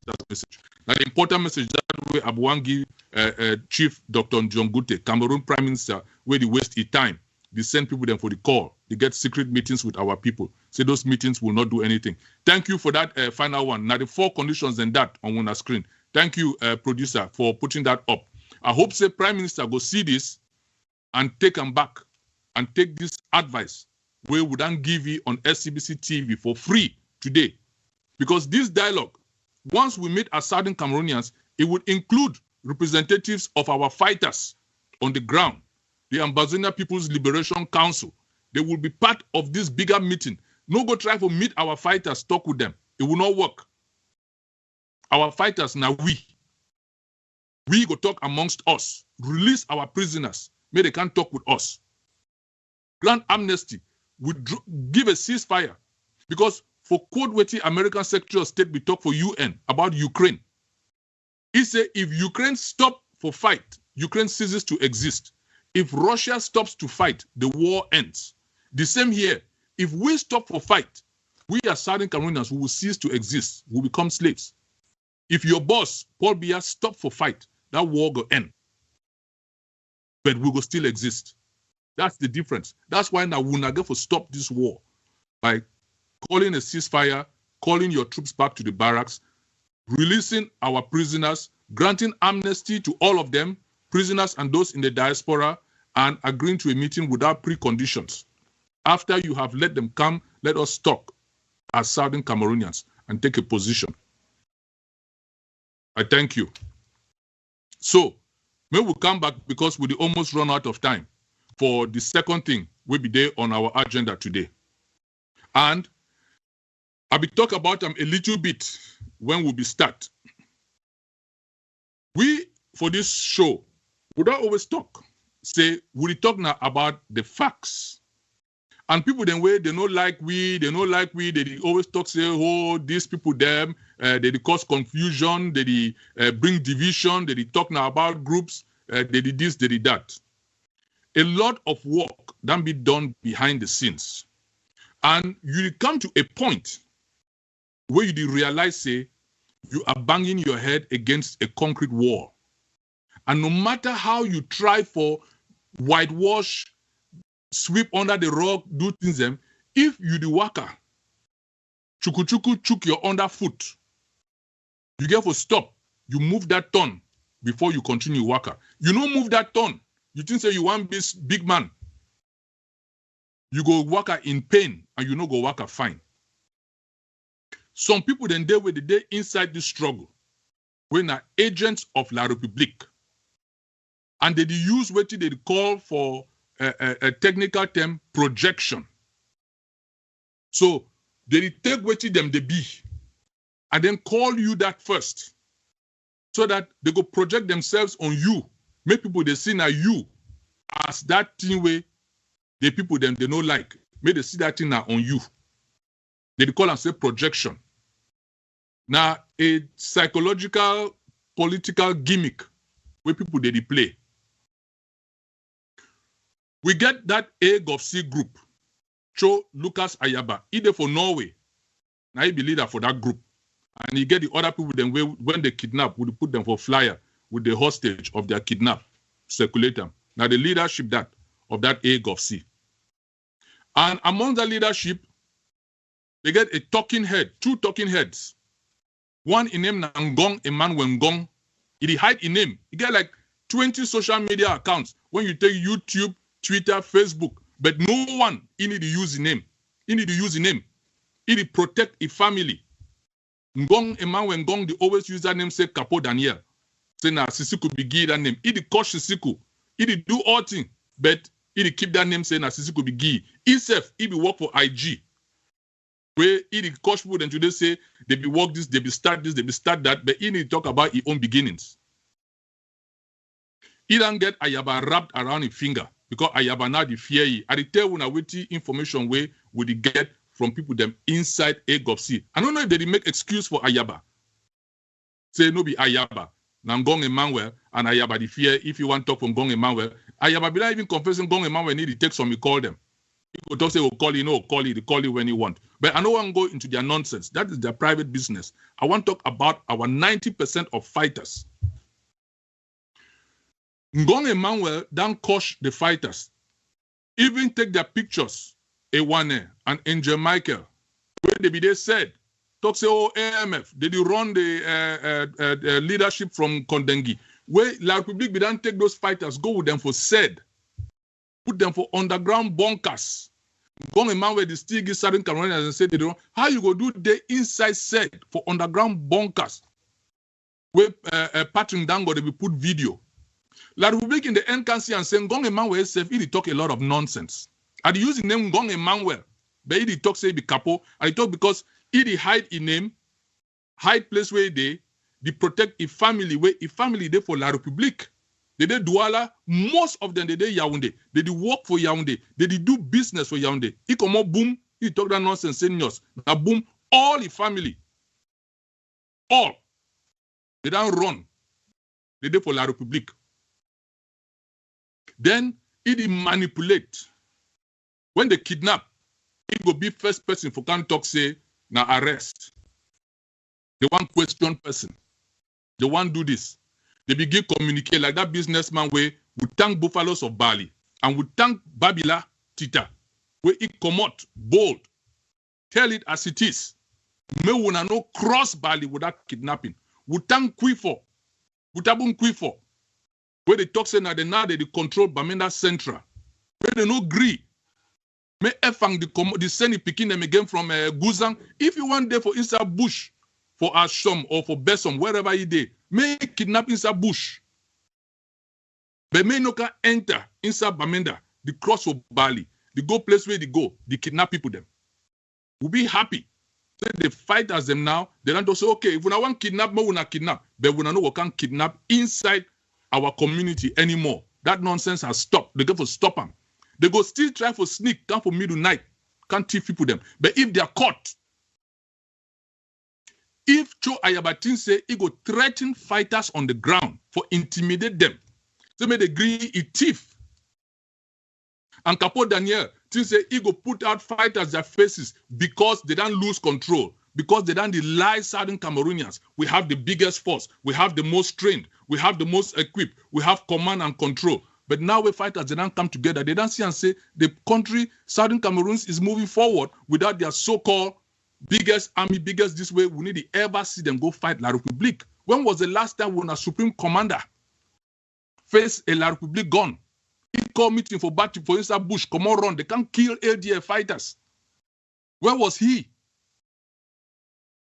that message. Now, the important message that way Abuangi, Chief Dr. Dion Ngute, Cameroon Prime Minister, where they waste his time. They send people then for the call. They get secret meetings with our people. Say those meetings will not do anything. Thank you for that final one. Now, the 4 conditions and that on our screen. Thank you, producer, for putting that up. I hope the Prime Minister go see this and take them back and take this advice where we don't give you on SCBC TV for free today. Because this dialogue, once we meet as Southern Cameroonians, it would include representatives of our fighters on the ground, the Ambazonia People's Liberation Council. They will be part of this bigger meeting. No go try to meet our fighters, talk with them. It will not work. Our fighters now we go talk amongst us, release our prisoners, may they can't talk with us. Grant amnesty, we give a ceasefire. Because for quote waiting American Secretary of State, we talk for UN about Ukraine. He said if Ukraine stop for fight, Ukraine ceases to exist. If Russia stops to fight, the war ends. The same here. If we stop for fight, we as Southern Cameroonians will cease to exist. We will become slaves. If your boss, Paul Biya, stop for fight, that war will end. But we will still exist. That's the difference. That's why now we're not going to stop this war by calling a ceasefire, calling your troops back to the barracks, releasing our prisoners, granting amnesty to all of them, prisoners and those in the diaspora, and agreeing to a meeting without preconditions. After you have let them come, let us talk as Southern Cameroonians and take a position. I thank you. So, may we come back because we almost run out of time for the second thing will be there on our agenda today. And I'll be talk about them a little bit when we be start. We, for this show, we don't always talk. Say, we talk now about the facts. And people then way, they don't like we, they always talk, say, oh, these people, them, they cause confusion, they bring division, they talk now about groups, they did this, they did that. A lot of work can be done behind the scenes. And you come to a point where you realize, say, you are banging your head against a concrete wall. And no matter how you try for whitewash, sweep under the rug, do things them, if you the worker, chuku chuk your underfoot, you get for stop, you move that ton before you continue worker. You don't move that ton. You think say you want this big man. You go worker in pain and you no go worker fine. Some people then they were the day inside this struggle when are agents of La République. And they use what they call for a technical term, projection. So they take what them they be and then call you that first so that they go project themselves on you Make people they see now you as that thing way the people them they don't like. Make they see that thing now on you. They call and say projection. Now a psychological political gimmick where people they play. We get that AGovC group. Cho Lucas Ayaba, either for Norway. Now he be leader for that group. And you get the other people then when they kidnap, we put them for flyer with the hostage of their kidnap, circulate them. Now the leadership of that AGovC. And among the leadership, they get a talking head, 2 talking heads. One in name Nangong, a man Wengong. He hide in name. You get like 20 social media accounts. When you take YouTube, Twitter, Facebook, but no one he need to use the name. He need to use the name. He need to protect a family. Ngong, a man Wengong, they always use that name, say Capo Daniel. Say na Sisiku be give that name. He need to coach Sisiku. He need to do all things, but he need to keep that name saying na Sisiku be give. Himself, he be work for IG. Where he need coach people and today say they be work this, they be start this, they be start that, but he need to talk about his own beginnings. He don't get Ayaba wrapped around his finger because Ayaba now the fear he. I tell you now what information where would he get from people them inside AGovC. I don't know if they make excuse for Ayaba. Say no be Ayaba. Now Ngong Emmanuel and Ayaba the fear. If you want to talk from Ngong Emmanuel, Ayaba be not even confessing Ngong Emmanuel need to take some, he call them. People talk say, oh, call you, no, call you, they call you when you want. But I don't want to go into their nonsense. That is their private business. I want to talk about our 90% of fighters. Ngong Emmanuel don't coach the fighters. Even take their pictures, A1A and Angel Michael, where they said, talk say, oh, AMF, they run the leadership from Kondengi. Where La République be don't take those fighters, go with them for said. Put them for underground bunkers. Ngong Emmanuel, they still give Southern Cameroonians and say they don't. How you go do the inside set for underground bunkers? Where Patrick Dango, they will put video. La République in the end can see and say, Ngong Emmanuel himself, he talk a lot of nonsense. And he use the name Ngong Emmanuel, but he talk say he be capo. And he talk because he hide in name, hide place where they protect a family, where a family they for La République. They did Douala, most of them they did Yaoundé. They did work for Yaoundé. They did do business for Yaoundé. He come up, boom, he talk that nonsense, seniors. Now boom, all the family. All. They don't run. They did for La République. Then he manipulate. When they kidnap, he go be first person for can talk say, now arrest. They want question person. They want do this. They begin communicate like that businessman where we thank buffaloes of Bali and we thank Babila Tita where it come out bold. Tell it as it is. Me wuna no cross Bali without kidnapping. We thank Kwifo. We tabun Kwifo. Where they talk say now they control Bamenda Central. Where they no agree. Me efang the send picking them again from Guzang. If you want there for inside bush for Ashom or for Besom, wherever you dey, may kidnap inside bush. But may no can enter inside Bamenda, the cross of Bali, the go place where they go, the kidnap people them. We'll be happy. So they fight as them now. They don't say, okay, if we don't want kidnap, we will not kidnap. But we don't know we can kidnap inside our community anymore. That nonsense has stopped. They go for stop them. They go still try for sneak, come for middle night, can't thief people them. But if they are caught, if Cho Ayabatin say he go threaten fighters on the ground for intimidate them, so may they agree he thief. And Capo Daniel say he go put out fighters their faces because they don't lose control, because they don't lie Southern Cameroonians. We have the biggest force, we have the most trained, we have the most equipped, we have command and control. But now we fighters, they don't come together. They don't see and say the country, Southern Cameroons, is moving forward without their so-called biggest army, biggest this way. We need to ever see them go fight La République. When was the last time when a supreme commander faced a La République gun? He called meeting for battle for inside bush. Come on, run. They can't kill LDF fighters. Where was he?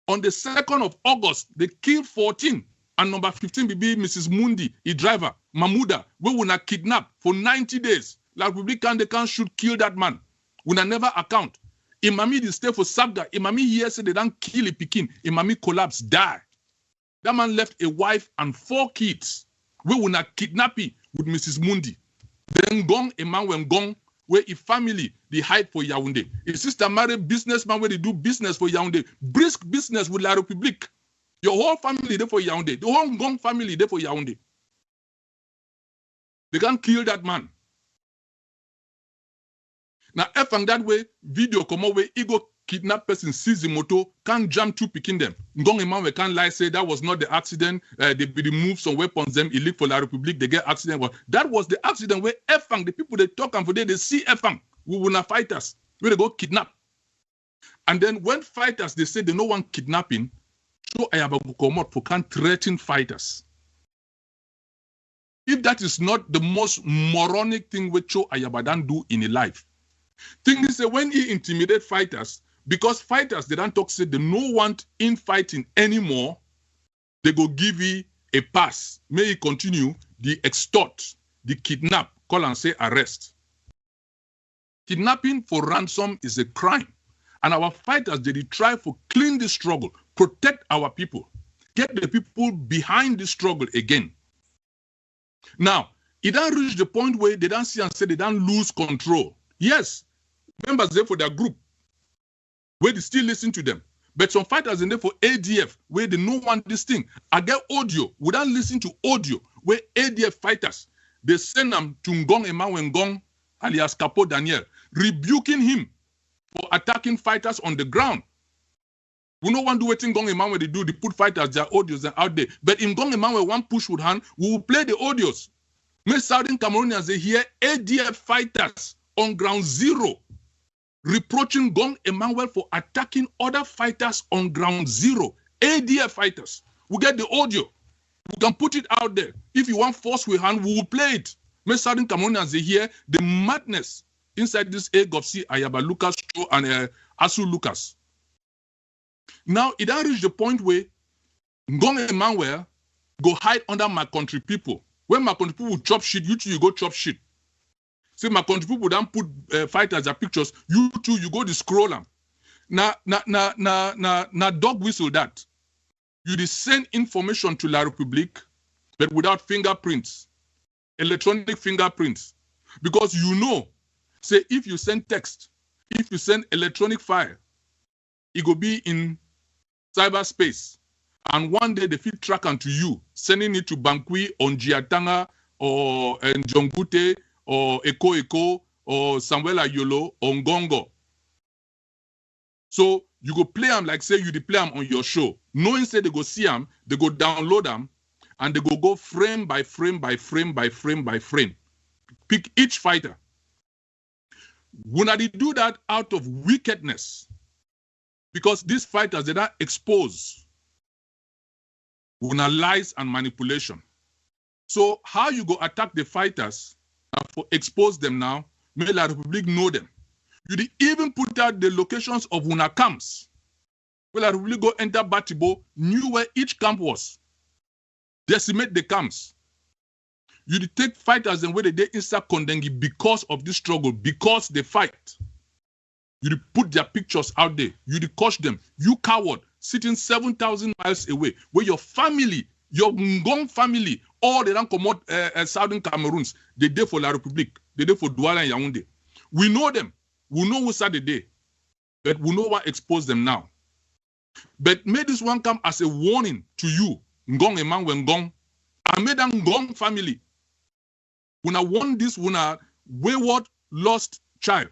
On the 2nd of August, they killed 14. And number 15 be Mrs. Mundi, a driver, Mahmouda, we will not kidnap for 90 days. La République, they can't shoot, kill that man. We never account. Imami they stay for Sabga. Imami here said they don't kill a Pekin. Imami collapse, die. That man left a wife and 4 kids. We will not kidnap him. with Mrs. Mundi. Then Ngong, a man when Ngong, where a family, they hide for Yaoundé. A sister married businessman where they do business for Yaoundé. Brisk business with La République. Your whole family there for Yaoundé. The whole Ngong family there for Yaoundé. They can't kill that man. Now, if and that way, video come away, ego kidnap person seize the moto, can't jam two picking them. Ngong man we can't lie, say that was not the accident. They remove some weapons, them illegal for La République, they get accident. Well, that was the accident where Efang, the people they talk and for they see Efang, we will not fight us, where they go kidnap. And then when fighters, they say they no one kidnapping, so I have a come out for can't threaten fighters. If that is not the most moronic thing which Cho Ayabadan do in a life. Thing is that when he intimidate fighters, because fighters, they don't talk, say they no want in fighting anymore, they go give you a pass. May he continue, the extort, the kidnap, call and say arrest. Kidnapping for ransom is a crime. And our fighters, they try for clean the struggle, protect our people, get the people behind the struggle again. Now, it don't reach the point where they don't see and say they don't lose control. Yes, members there for their group, where they still listen to them. But some fighters in there for ADF, where they no want this thing. I get audio, we don't listen to audio, where ADF fighters, they send them to Ngong Emmanuel Ngong, alias Capo Daniel, rebuking him for attacking fighters on the ground. We no one do what Ngong Emmanuel they do, they put fighters, their audios out there. But in Ngong Emmanuel one push with hand, we will play the audios. May Southern Cameroonians, they hear ADF fighters on ground zero reproaching Ngong Emmanuel for attacking other fighters on ground zero. ADF fighters. We get the audio. We can put it out there. If you want force with hand, we will play it. May Southern Cameroonians, they hear the madness inside this AGovC, Ayaba Lucas show and Asu Lucas. Now, it has reached the point where Ngong Emmanuel go hide under my country people. When my country people chop shit, you too, you go chop shit. See, my country people don't put fighters as pictures. You too, you go to scroll them. Now, dog whistle that. You send information to La République, but without fingerprints, electronic fingerprints. Because you know, say if you send text, if you send electronic file, it will be in cyberspace. And one day they feed track onto you, sending it to Bankwi or Njiatanga or Dion Ngute or Eko or Samuel Ayolo or Ngongo. So you go play them like say you play them on your show. Knowing say they go see them, they go download them, and they go frame by frame by frame by frame by frame. Pick each fighter. When they do that out of wickedness, because these fighters, they don't expose lies and manipulation. So how you go attack the fighters, for expose them now, may La République know them. You even put out the locations of una camps. Well, La République go enter Batibo, knew where each camp was. Decimate the camps. You take fighters and where they inside Kondengi because of this struggle, because they fight. You put their pictures out there. You coach them. You coward, sitting 7,000 miles away, where your family, your Ngong family, all they don't come out Southern Cameroons, they there for La République, they there for Douala and Yaoundé. We know them. We know who's at the day, but we know what expose them now. But may this one come as a warning to you, Ngong Emmanuel Ngong, and may that Ngong family. When I want this, when I wayward, lost child,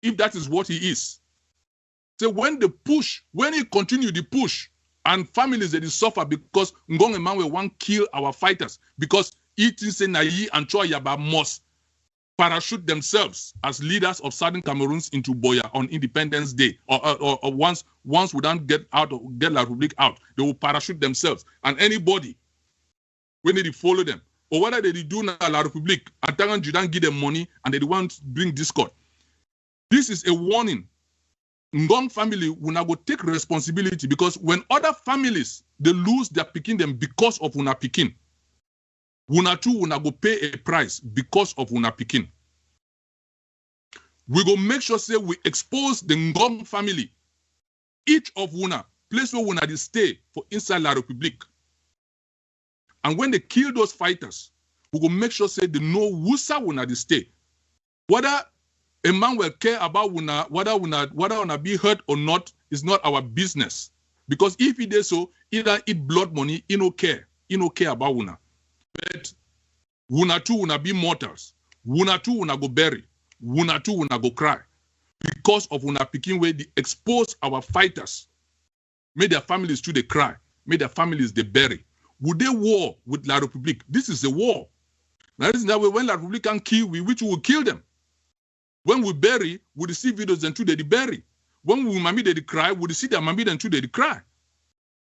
if that is what he is. So when the push, when he continue the push, and families that suffer because Ngong Emmanuel want kill our fighters, because Itinse Nayi and Choi Yaba must parachute themselves as leaders of Southern Cameroons into Boya on Independence Day, or once we don't get La République out, they will parachute themselves. And anybody, when they follow them, or whether they do now La République, and you don't give them money and they want to bring discord. This is a warning. Ngong family will now go take responsibility, because when other families, they lose their picking them because of una picking, una too will now go pay a price because of una picking. We go make sure say we expose the Ngong family, each of una, place where una they stay for inside La République. And when they kill those fighters, We go make sure say they know whosa una the stay. Whether a man will care about whether una be hurt or not is not our business. Because if he does so, either eat blood money, he no care about una. But una too una be mortals. Una too una go bury. Una too una go cry. Because of una picking way they expose our fighters. May their families too they cry. May their families they bury. Would they war with La République? This is a war. Now this is that way when La République can kill, which will kill them. When we bury, we see videos and too they bury. When we mami they cry, we see their mami and too they cry.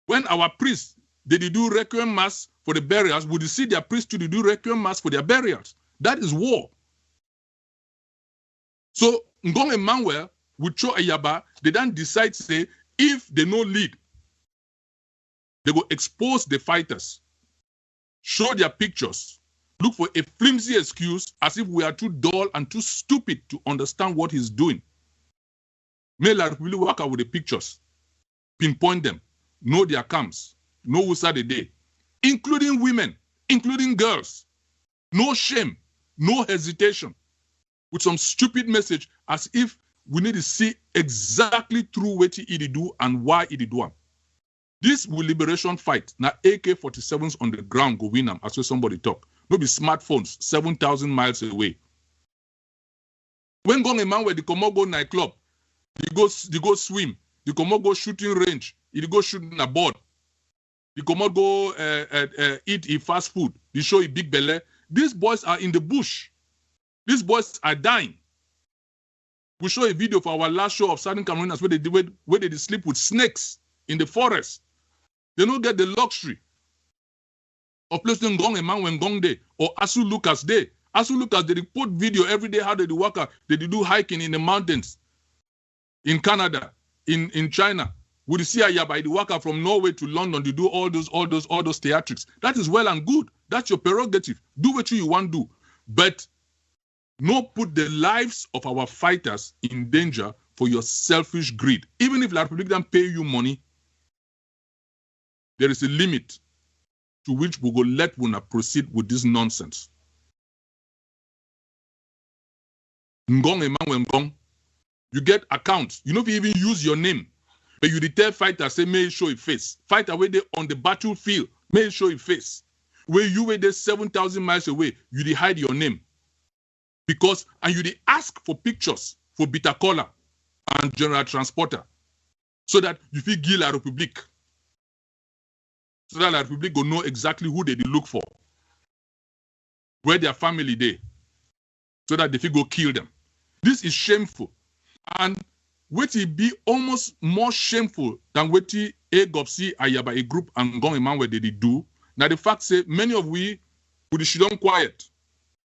When our priests they do requiem mass for the burials, we see their priests too they do requiem mass for their burials. That is war. So Ngong Emmanuel with Cho Ayaba, they then decide say if they no lead, they go expose the fighters, show their pictures, look for a flimsy excuse as if we are too dull and too stupid to understand what he's doing. May La République work out with the pictures, pinpoint them, know their camps, know who's at the day, including women, including girls. No shame, no hesitation, with some stupid message as if we need to see exactly through what he do and why he do them. This will liberation fight. Now AK-47s on the ground go win them, as well somebody talk. No be smartphones 7,000 miles away. When Ngong Emmanuel, the Komogo nightclub, they go swim. The Komogo shooting range, they go shooting a board. The Komogo eat fast food. They show a big belly. These boys are in the bush. These boys are dying. We show a video for our last show of Southern Cameroonians where they sleep with snakes in the forest. They don't get the luxury of placing Ngong Emmanuel Ngong Day or Asu Lucas Day. Asu Lucas, they report video every day how they do work out. They do hiking in the mountains, in Canada, in China. We see Ayaba, they work out from Norway to London to do all those theatrics. That is well and good. That's your prerogative. Do what you want to do. But no put the lives of our fighters in danger for your selfish greed. Even if La République don't pay you money, there is a limit to which we go let una proceed with this nonsense. Ngong Emmanuel Ngong, you get accounts. You know if you even use your name, but you tell fighter say may show a face. Fighter where they on the battlefield, may show a face. Where you were there 7,000 miles away, you hide your name. Because, and you ask for pictures for bitter collar and general transporter so that you feel give La République. So that La République will know exactly who they look for, where their family they, so that they feel go kill them. This is shameful. And what it be almost more shameful than what AGovC, Ayaba, a group, and Ngong Emmanuel they do. Now the fact say many of we would sit down quiet,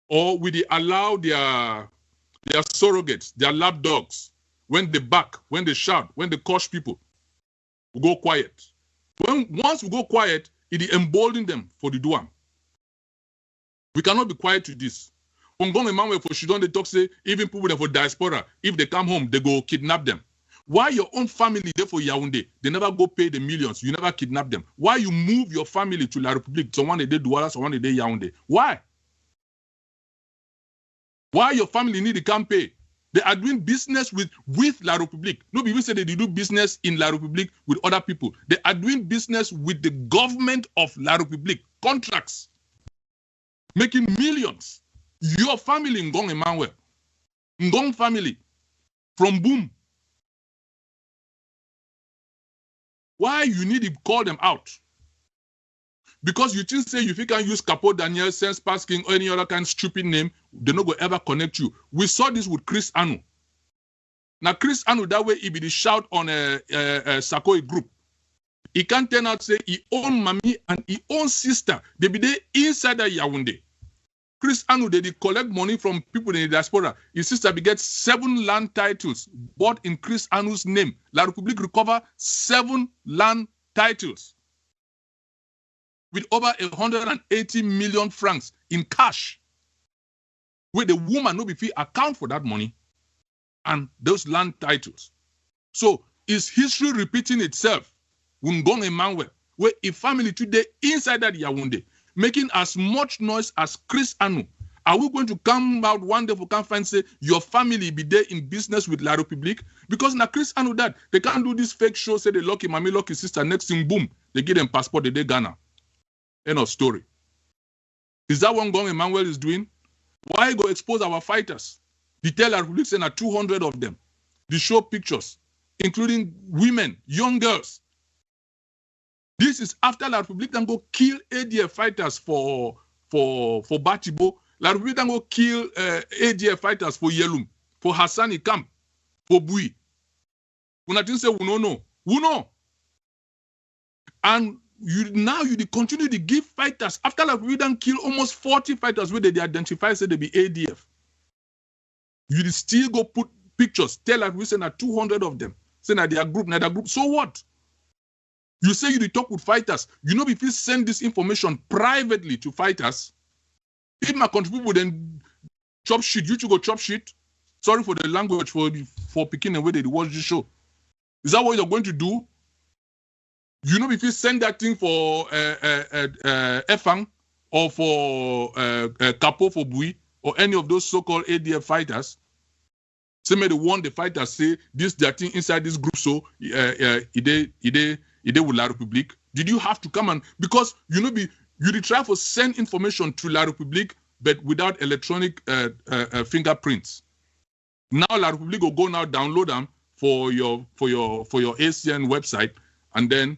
or we allow their surrogates, their lapdogs, when they bark, when they shout, when they curse people, we go quiet. Once we go quiet, it embolden them for the doing. We cannot be quiet to this. Ngong Emmanuel for Shidon, they talk say, even people for diaspora, if they come home, they go kidnap them. Why your own family there for Yaoundé? They never go pay the millions. You never kidnap them. Why you move your family to La République? Someone they Douala, someone they Yaoundé. Why? Why your family need to come pay? They are doing business with La République. No people say they do business in La République with other people. They are doing business with the government of La République. Contracts. Making millions. Your family, Ngong Emmanuel. Ngong family. From Boom. Why you need to call them out? Because you think say if you can use Capo Daniel, Sense Pasking, or any other kind of stupid name, they're not going to ever connect you. We saw this with Chris Anu. Now Chris Anu, that way he be the shout on a Sakoi group. He can turn out say he own mommy and he own sister. They be there inside the Yaoundé. Chris Anu, they collect money from people in the diaspora. His sister be get 7 land titles bought in Chris Anu's name. La République recover 7 land titles with over 180 million francs in cash, where the woman no be fee account for that money and those land titles. So is history repeating itself? Ngong Emmanuel, where a family today inside that Yaoundé, making as much noise as Chris Anu. Are we going to come out one day for come find say your family be there in business with La République? Because now Chris Anu that they can't do this fake show, say they lucky mommy, lucky sister, next thing boom, they give them passport, they Ghana. End of story. Is that what Ngong Emmanuel is doing? Why go expose our fighters? They tell La République saying 200 of them. They show pictures, including women, young girls. This is after La République then go kill ADF fighters for Batibo. La République then go kill ADF fighters for Yelum, for Hassani Camp, for Bui. When I think say we know. And you continue to give fighters after La République then kill almost 40 fighters where they identify say they be ADF. You still go put pictures, tell La République say 200 of them, say that they are group, So what? You say you talk with fighters. You know if you send this information privately to fighters, if my country people then chop shit, you two go chop shit. Sorry for the language for picking away they watch this show. Is that what you're going to do? You know if you send that thing for Efang or for Capo for Bui or any of those so-called ADF fighters, say maybe the fighters say this that thing inside this group so ide with La République. Did you have to come and because you try to send information to La République but without electronic fingerprints. Now La République will go now download them for your ACN website and then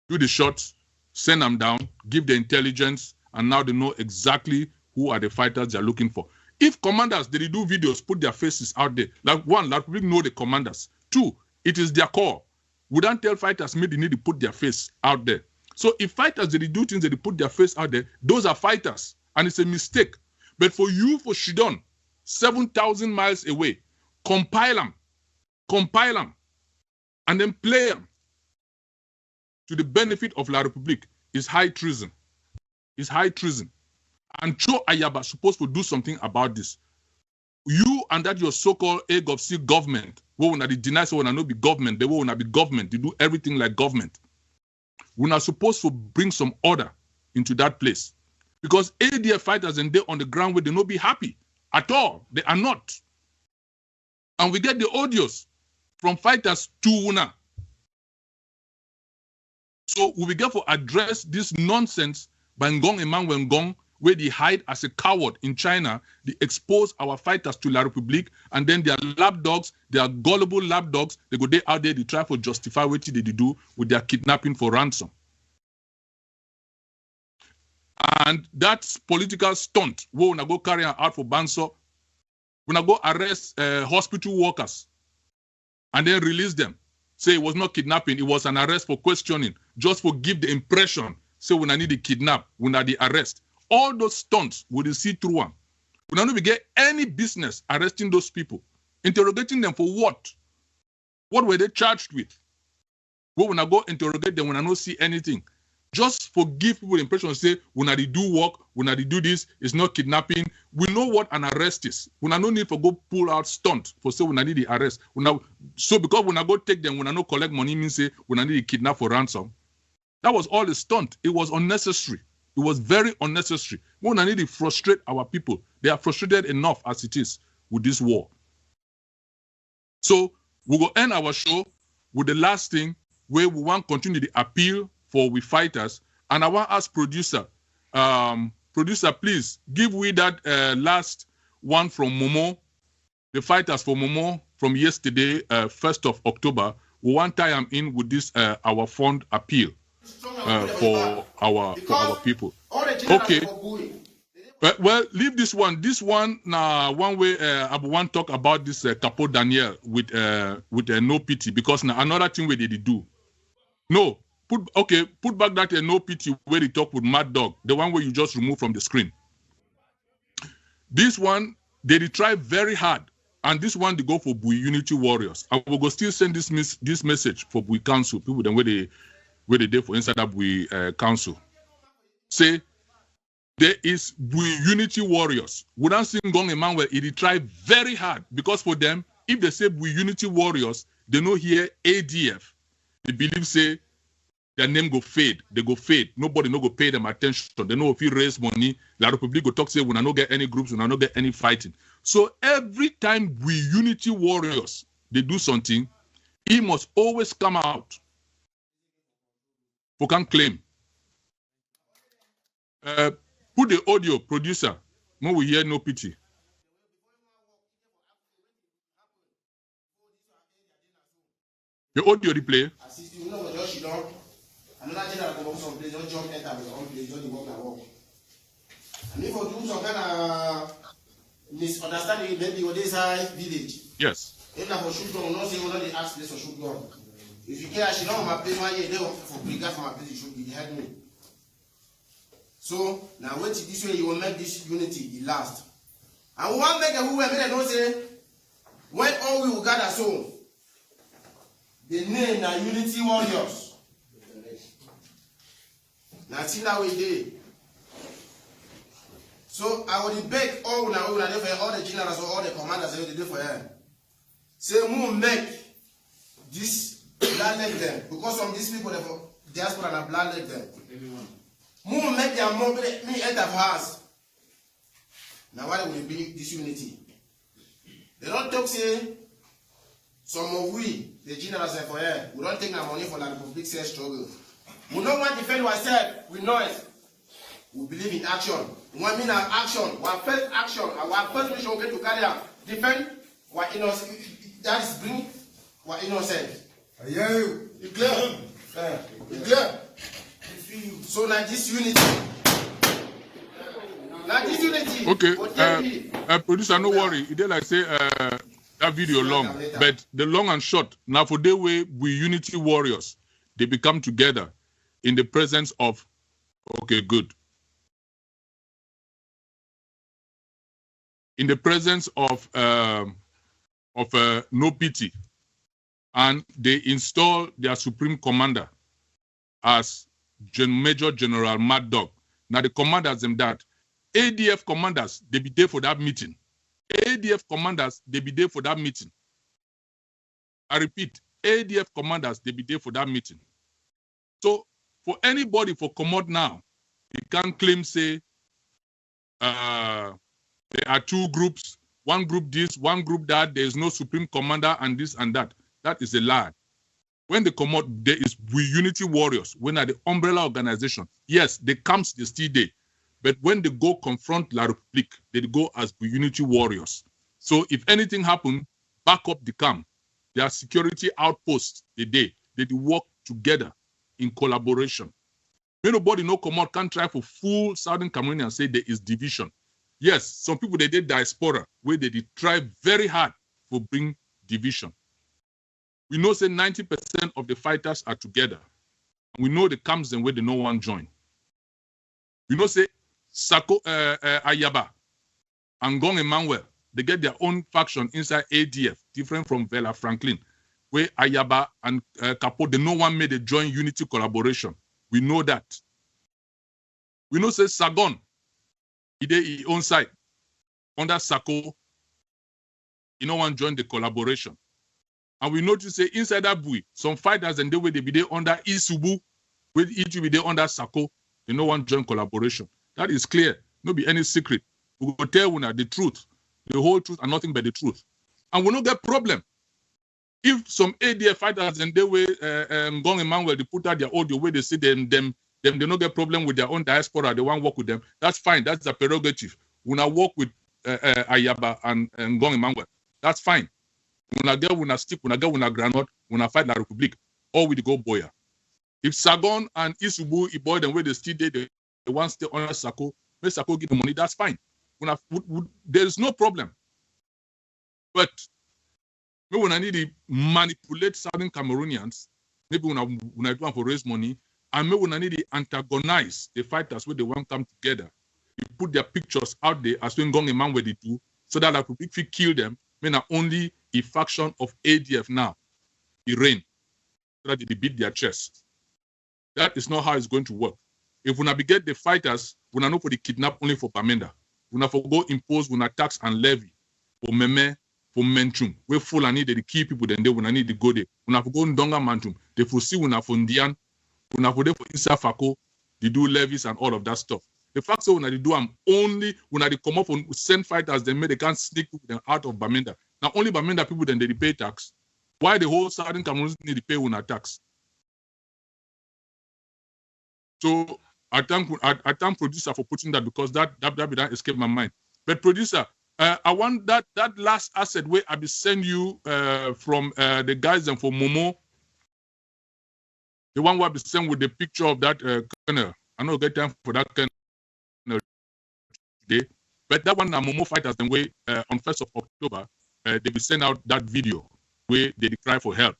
do the shots, send them down, give the intelligence, and now they know exactly who are the fighters they're looking for. If commanders, they do videos, put their faces out there. Like one, La République know the commanders. Two, it is their call. We don't tell fighters maybe they need to put their face out there. So if fighters, they do things, they put their face out there, those are fighters. And it's a mistake. But for you, for Shidon, 7,000 miles away, compile them, and then play them to the benefit of La République is high treason. It's high treason. And Cho Ayaba supposed to do something about this. You and that your so-called AGovC government, who will not deny so will not be government, they will not be government, they do everything like government. We're not supposed to bring some order into that place. Because ADF fighters and they on the ground where they not be happy at all. They are not. And we get the audios from fighters to Wuna. So we get to address this nonsense by Ngong Emmanuel Ngong, where they hide as a coward in China, they expose our fighters to La République, and then their lapdogs, their gullible lapdogs, they go there out there, they try to justify what they do with their kidnapping for ransom. And that's political stunt. We're gonna go carry out for Banso. We're gonna go arrest hospital workers and then release them. Say it was not kidnapping, it was an arrest for questioning, just for give the impression, say when I need to kidnap, when I the arrest. All those stunts, we will see through them. We don't even get any business arresting those people, interrogating them for what? What were they charged with? When I go interrogate them, when I don't see anything, just for give people the impression, say when I do work, when I do this, it's not kidnapping. We know what an arrest is. When I no need for go pull out stunt for say when I need the arrest. So because when I go take them, when I no collect money, means say when I need to kidnap for ransom. That was all a stunt. It was unnecessary. It was very unnecessary. We don't need to frustrate our people. They are frustrated enough as it is with this war. So we will end our show with the last thing where we want to continue the appeal for we fighters. And I want to ask producer, please give we that last one from Momo, the fighters for Momo from yesterday, 1st of October. We want to tie them in with this our fund appeal. For our people. Okay. Well, leave this one. This one now one way I want to talk about this Capo Daniel with no pity because now another thing where they do. No, put back that no pity where they talk with Mad Dog, the one where you just remove from the screen. This one they try very hard, and this one they go for Bui Unity Warriors. I will go still send this message for Bui Council people then where they did for inside that Bui Council. Say, there is Bui Unity Warriors. We don't see Ngong Emmanuel, he try very hard because for them, if they say Bui Unity Warriors, they know here ADF. They believe say, their name go fade. They go fade. Nobody no go pay them attention. They know if you raise money, La République go talk say we no get any groups, we no get any fighting. So every time we unity warriors, they do something, he must always come out. We can claim. Put the audio, producer. When we hear no pity. The audio replay. Another general come from some place, just jump enter with some place, just walk and walk. And if you do some kind of misunderstanding, maybe on this side village. Yes. If not for shoot gun, not say we not the ask place for shoot gun. If you care, she don't my place 1 year, they for brigade for my place, you should be help me. So now wait till this way, you will make this unity the last. And we want make a who they don't say when all we will gather so the name are unity warriors. Now see that we did. So I would beg all the generals or all the commanders they do for them. Say we make this blood leg them because some of these people they for diaspora and blood leg them. We make their more me enter house. Now why will be this unity? They don't talk say some of we the generals are for here. We don't take our money for the Republic struggle. We don't want to defend ourselves with noise. We believe in action. We want mean action. Our first action, our first mission we get to carry out. Defend what innocent. That is bring what innocent. Yeah, you clear? You clear? So now this unity. Now this unity. Okay. Producer, no worry. It like say that video long, but the long and short. Now for the way we unity warriors, they become together. In the presence of, okay, good. In the presence of no pity, and they install their supreme commander as Major General Mad Dog. Now the commanders them that ADF commanders they be there for that meeting. ADF commanders they be there for that meeting. I repeat, ADF commanders they be there for that meeting. So. For anybody for commode now, he can claim say there are two groups, one group this, one group that, there is no supreme commander and this and that. That is a lie. When they commode, there is we unity warriors. When are the umbrella organization, yes, they camps they still there. But when they go confront La République, they go as we unity warriors. So if anything happen, back up the camp. Their security outposts they work together. In collaboration. When nobody no come out can try for full Southern Cameroon and say there is division. Yes, some people they did diaspora where they did try very hard for bring division. We know say 90% of the fighters are together. And we know the camps and where they no one join. We know say Sako Ayaba and Gong Emmanuel, they get their own faction inside ADF, different from Vela Franklin. Where Ayaba and Capo, they no one made a joint unity collaboration. We know that. We know say Sagon, he did his own side. Under Sako, he no one joined the collaboration. And we notice say inside that buoy, some fighters and they will be there under Isubu, with each will be there under Sako, they no one join collaboration. That is clear. No be any secret. We will tell you the truth, the whole truth and nothing but the truth. And we no get problem. If some ADF fighters and they were Gong Emmanuel, they put out their audio where they say them they don't get problem with their own diaspora, they want to work with them. That's fine. That's a prerogative. When I work with Ayaba and Gong Emmanuel, that's fine. When I get stick, when I get granite, when I fight La République, or we go Boya. If Sagon and Isubu, boy, then where they still there, they want to stay under Sako, make Sako give the money, that's fine. There is no problem. But when I need to manipulate Southern Cameroonians, maybe when I do for raise money, and maybe when I need to antagonize the fighters where they want to come together, you put their pictures out there as when Gong Emmanuel they do, so that if we kill them, may not only a faction of ADF now, it reign, so that they beat their chest. That is not how it's going to work. If we not get the fighters, we not know for the kidnap only for Pamenda. We not for go impose we not tax and levy for Meme, for Menchum. We full and need the key people then they will not need to go there. We not for go Ndonga Manchum. They foresee we not for Dion Una for inside Fako, they do levies and all of that stuff. The fact that when they do only when they come up and send fighters, they can't sneak them out of Bamenda. Now only Bamenda people then they pay tax. Why the whole Southern Cameroons need to pay una tax? So I thank producer for putting that, because that escaped my mind. But producer, I want that last asset where I will send you from the guys and for Momo. The one where I will send with the picture of that colonel. I don't get time for that colonel today. But that one, Momo fighters, the way on 1st of October, they will send out that video where they cry for help.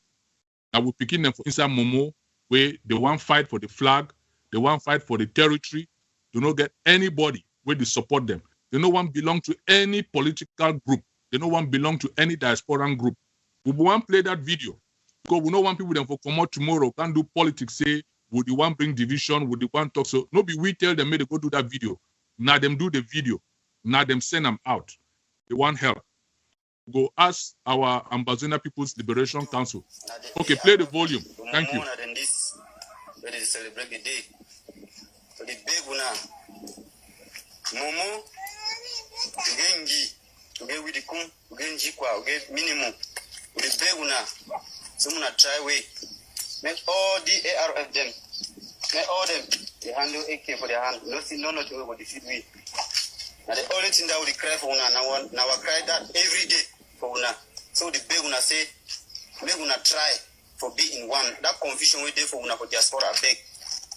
I will pick in them for inside Momo, where they want fight for the flag, they want fight for the territory. Do not get anybody where they support them. They no one belong to any political group. They no one belong to any diasporan group. We want play that video because we don't want people them for come out tomorrow can't do politics. Say would you want bring division? Would you want talk? So no be we tell them they go do that video. Now them do the video. Now them send them out. They want help. Go ask our Ambazona People's Liberation Council. Okay, play the volume. Thank you. They celebrate the day. So the big one, Momo, Genji, get with the kum, Genji kwa, get minimum. The big one, someone try way. Make all the ARF them, make all them. They handle AK for their hand. Nothing, no, not over the feed we. Now the only thing that we cry for una, now I cry that every day for una. So the big one say, make una try. For being one, that confusion we do for una for diaspora beg,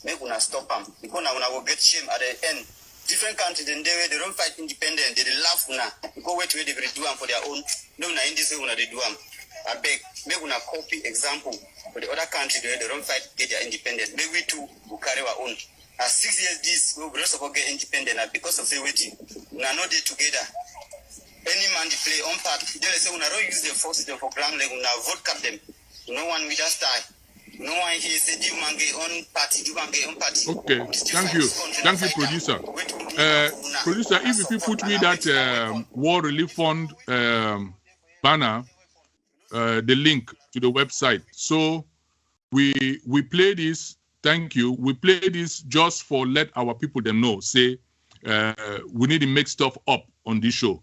make una stop them. Because now una will get shame at the end. Different countries then they don't fight independent, they laugh una. Because wait they will do them for their own. No, na in this way una they do them. I beg, make una copy example for the other country they don't fight get their independent. Maybe we too will carry our own. As 6 years this we will rest of all get independent because of the waiting. Una no day together. Any man they play on part, they say una don't use the forces for ground like una vote cap them. No one will just die. No one here said you man get on party, you man get on party. Okay, thank you, producer. Producer, if you put me that War Relief Fund banner, the link to the website. So we play this. Thank you. We play this just for let our people them know. Say we need to make stuff up on this show.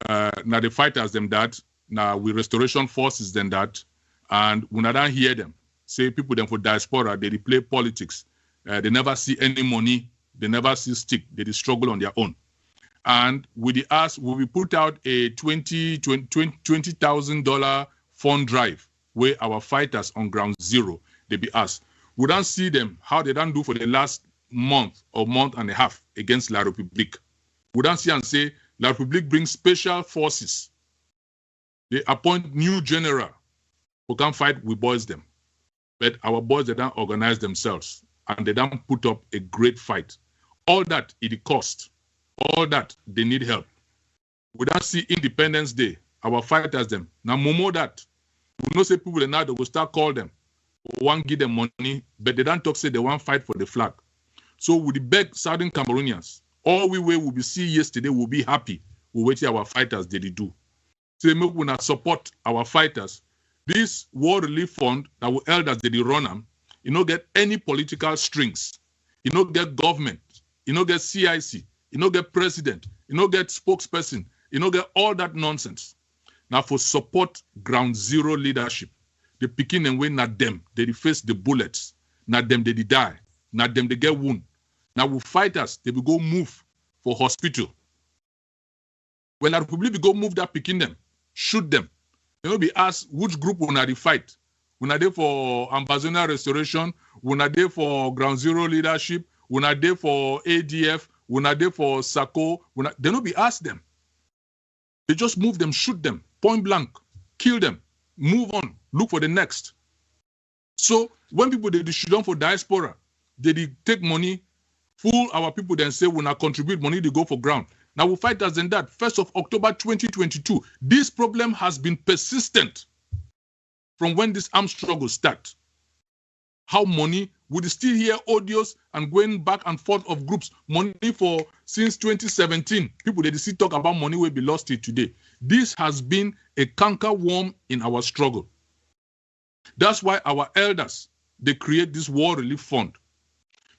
Now the fighters them that. Now we restoration forces them that. And when I don't hear them, say people them for diaspora, they play politics. They never see any money. They never see stick. They struggle on their own. And with the ask, we will put out a $20,000 fund drive where our fighters on ground zero, they be asked. We don't see them, how they don't do for the last month or month and a half against La République. We don't see and say, La République brings special forces. They appoint new general. We can't fight, we boys them. But our boys, they don't organize themselves and they don't put up a great fight. All that it cost. All that they need help. We don't see Independence Day. Our fighters them. Now Momo that. We don't say people now they will start call them. We want give them money, but they don't talk say they want fight for the flag. So we beg Southern Cameroonians. All we will be see yesterday will be happy. We wait our fighters they do. So make we not support our fighters. This War Relief Fund that we elders they run them, you don't get any political strings. You don't get government. You don't get CIC. You don't get president. You don't get spokesperson. You don't get all that nonsense. Now for support ground zero leadership, the picking and way not them. They face the bullets. Not them they die. Not them they get wound. Now we fighters, they will go move for hospital. When La République will go move that picking them, shoot them. They will be asked which group will not fight. We're not there for Ambazona restoration. We're not there for ground zero leadership. We're not there for ADF. We're not there for SACO. They don't be asked them. They just move them, shoot them, point blank, kill them, move on, look for the next. So when people they shoot them for diaspora, they take money, fool our people, then say we'll not contribute money to go for ground. Now we fight us in that 1st of October 2022. This problem has been persistent from when this armed struggle started. How money would still hear audios and going back and forth of groups, money for since 2017. People they still talk about money will be lost till today. This has been a canker worm in our struggle. That's why our elders, they create this war relief fund.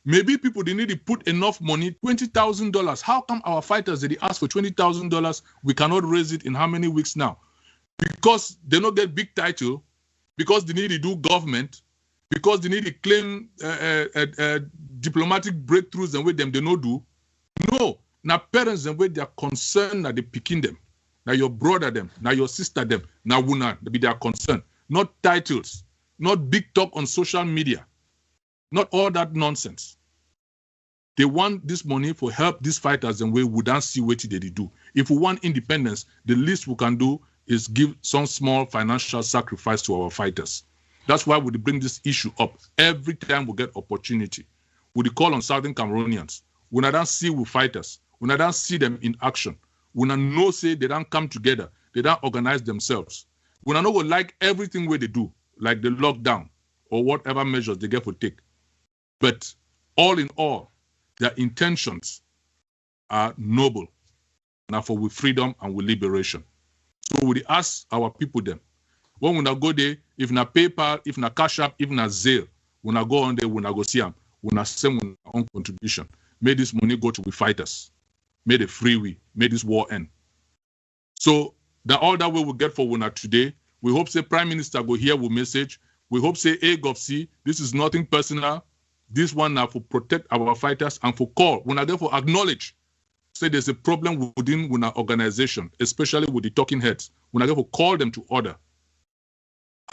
Maybe people, they need to put enough money, $20,000. How come our fighters, they ask for $20,000? We cannot raise it in how many weeks now? Because they don't get big title, because they need to do government, because they need to claim diplomatic breakthroughs and with them they don't do. No, now parents and way they are concerned that they picking them. Now your brother them, now your sister them, now wuna be their concern. Not titles, not big talk on social media, not all that nonsense. They want this money for help these fighters and we wouldn't see what they do. If we want independence, the least we can do is give some small financial sacrifice to our fighters. That's why we bring this issue up every time we get opportunity. We call on Southern Cameroonians. We don't see we fighters. We don't see them in action. We don't know say they don't come together. They don't organize themselves. We don't know like everything where they do, like the lockdown or whatever measures they get to take. But all in all, their intentions are noble. Now for with freedom and with liberation. So we ask our people then, when we go there, if na PayPal, if na Cash App, if na Zelle, we go on there, we go see them, we send our own contribution. May this money go to the fighters. May the free we, may this war end. So that all that we will get for Wuna today. We hope say Prime Minister go hear with message. We hope say AGovC, this is nothing personal. This one now for protect our fighters and for call. Wuna therefore acknowledge. Say there's a problem within Wuna organization, especially with the talking heads. Wuna therefore call them to order.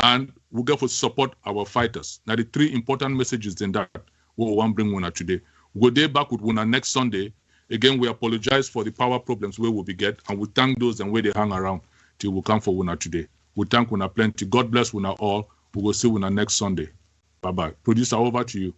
And we therefore support our fighters. Now the three important messages in that we want to bring Wuna today. We'll go there back with Wuna next Sunday. Again, we apologize for the power problems where we get, and we thank those and where they hang around till we come for Wuna today. We thank Wuna plenty. God bless Wuna all. We will see Wuna next Sunday. Bye-bye. Producer, over to you.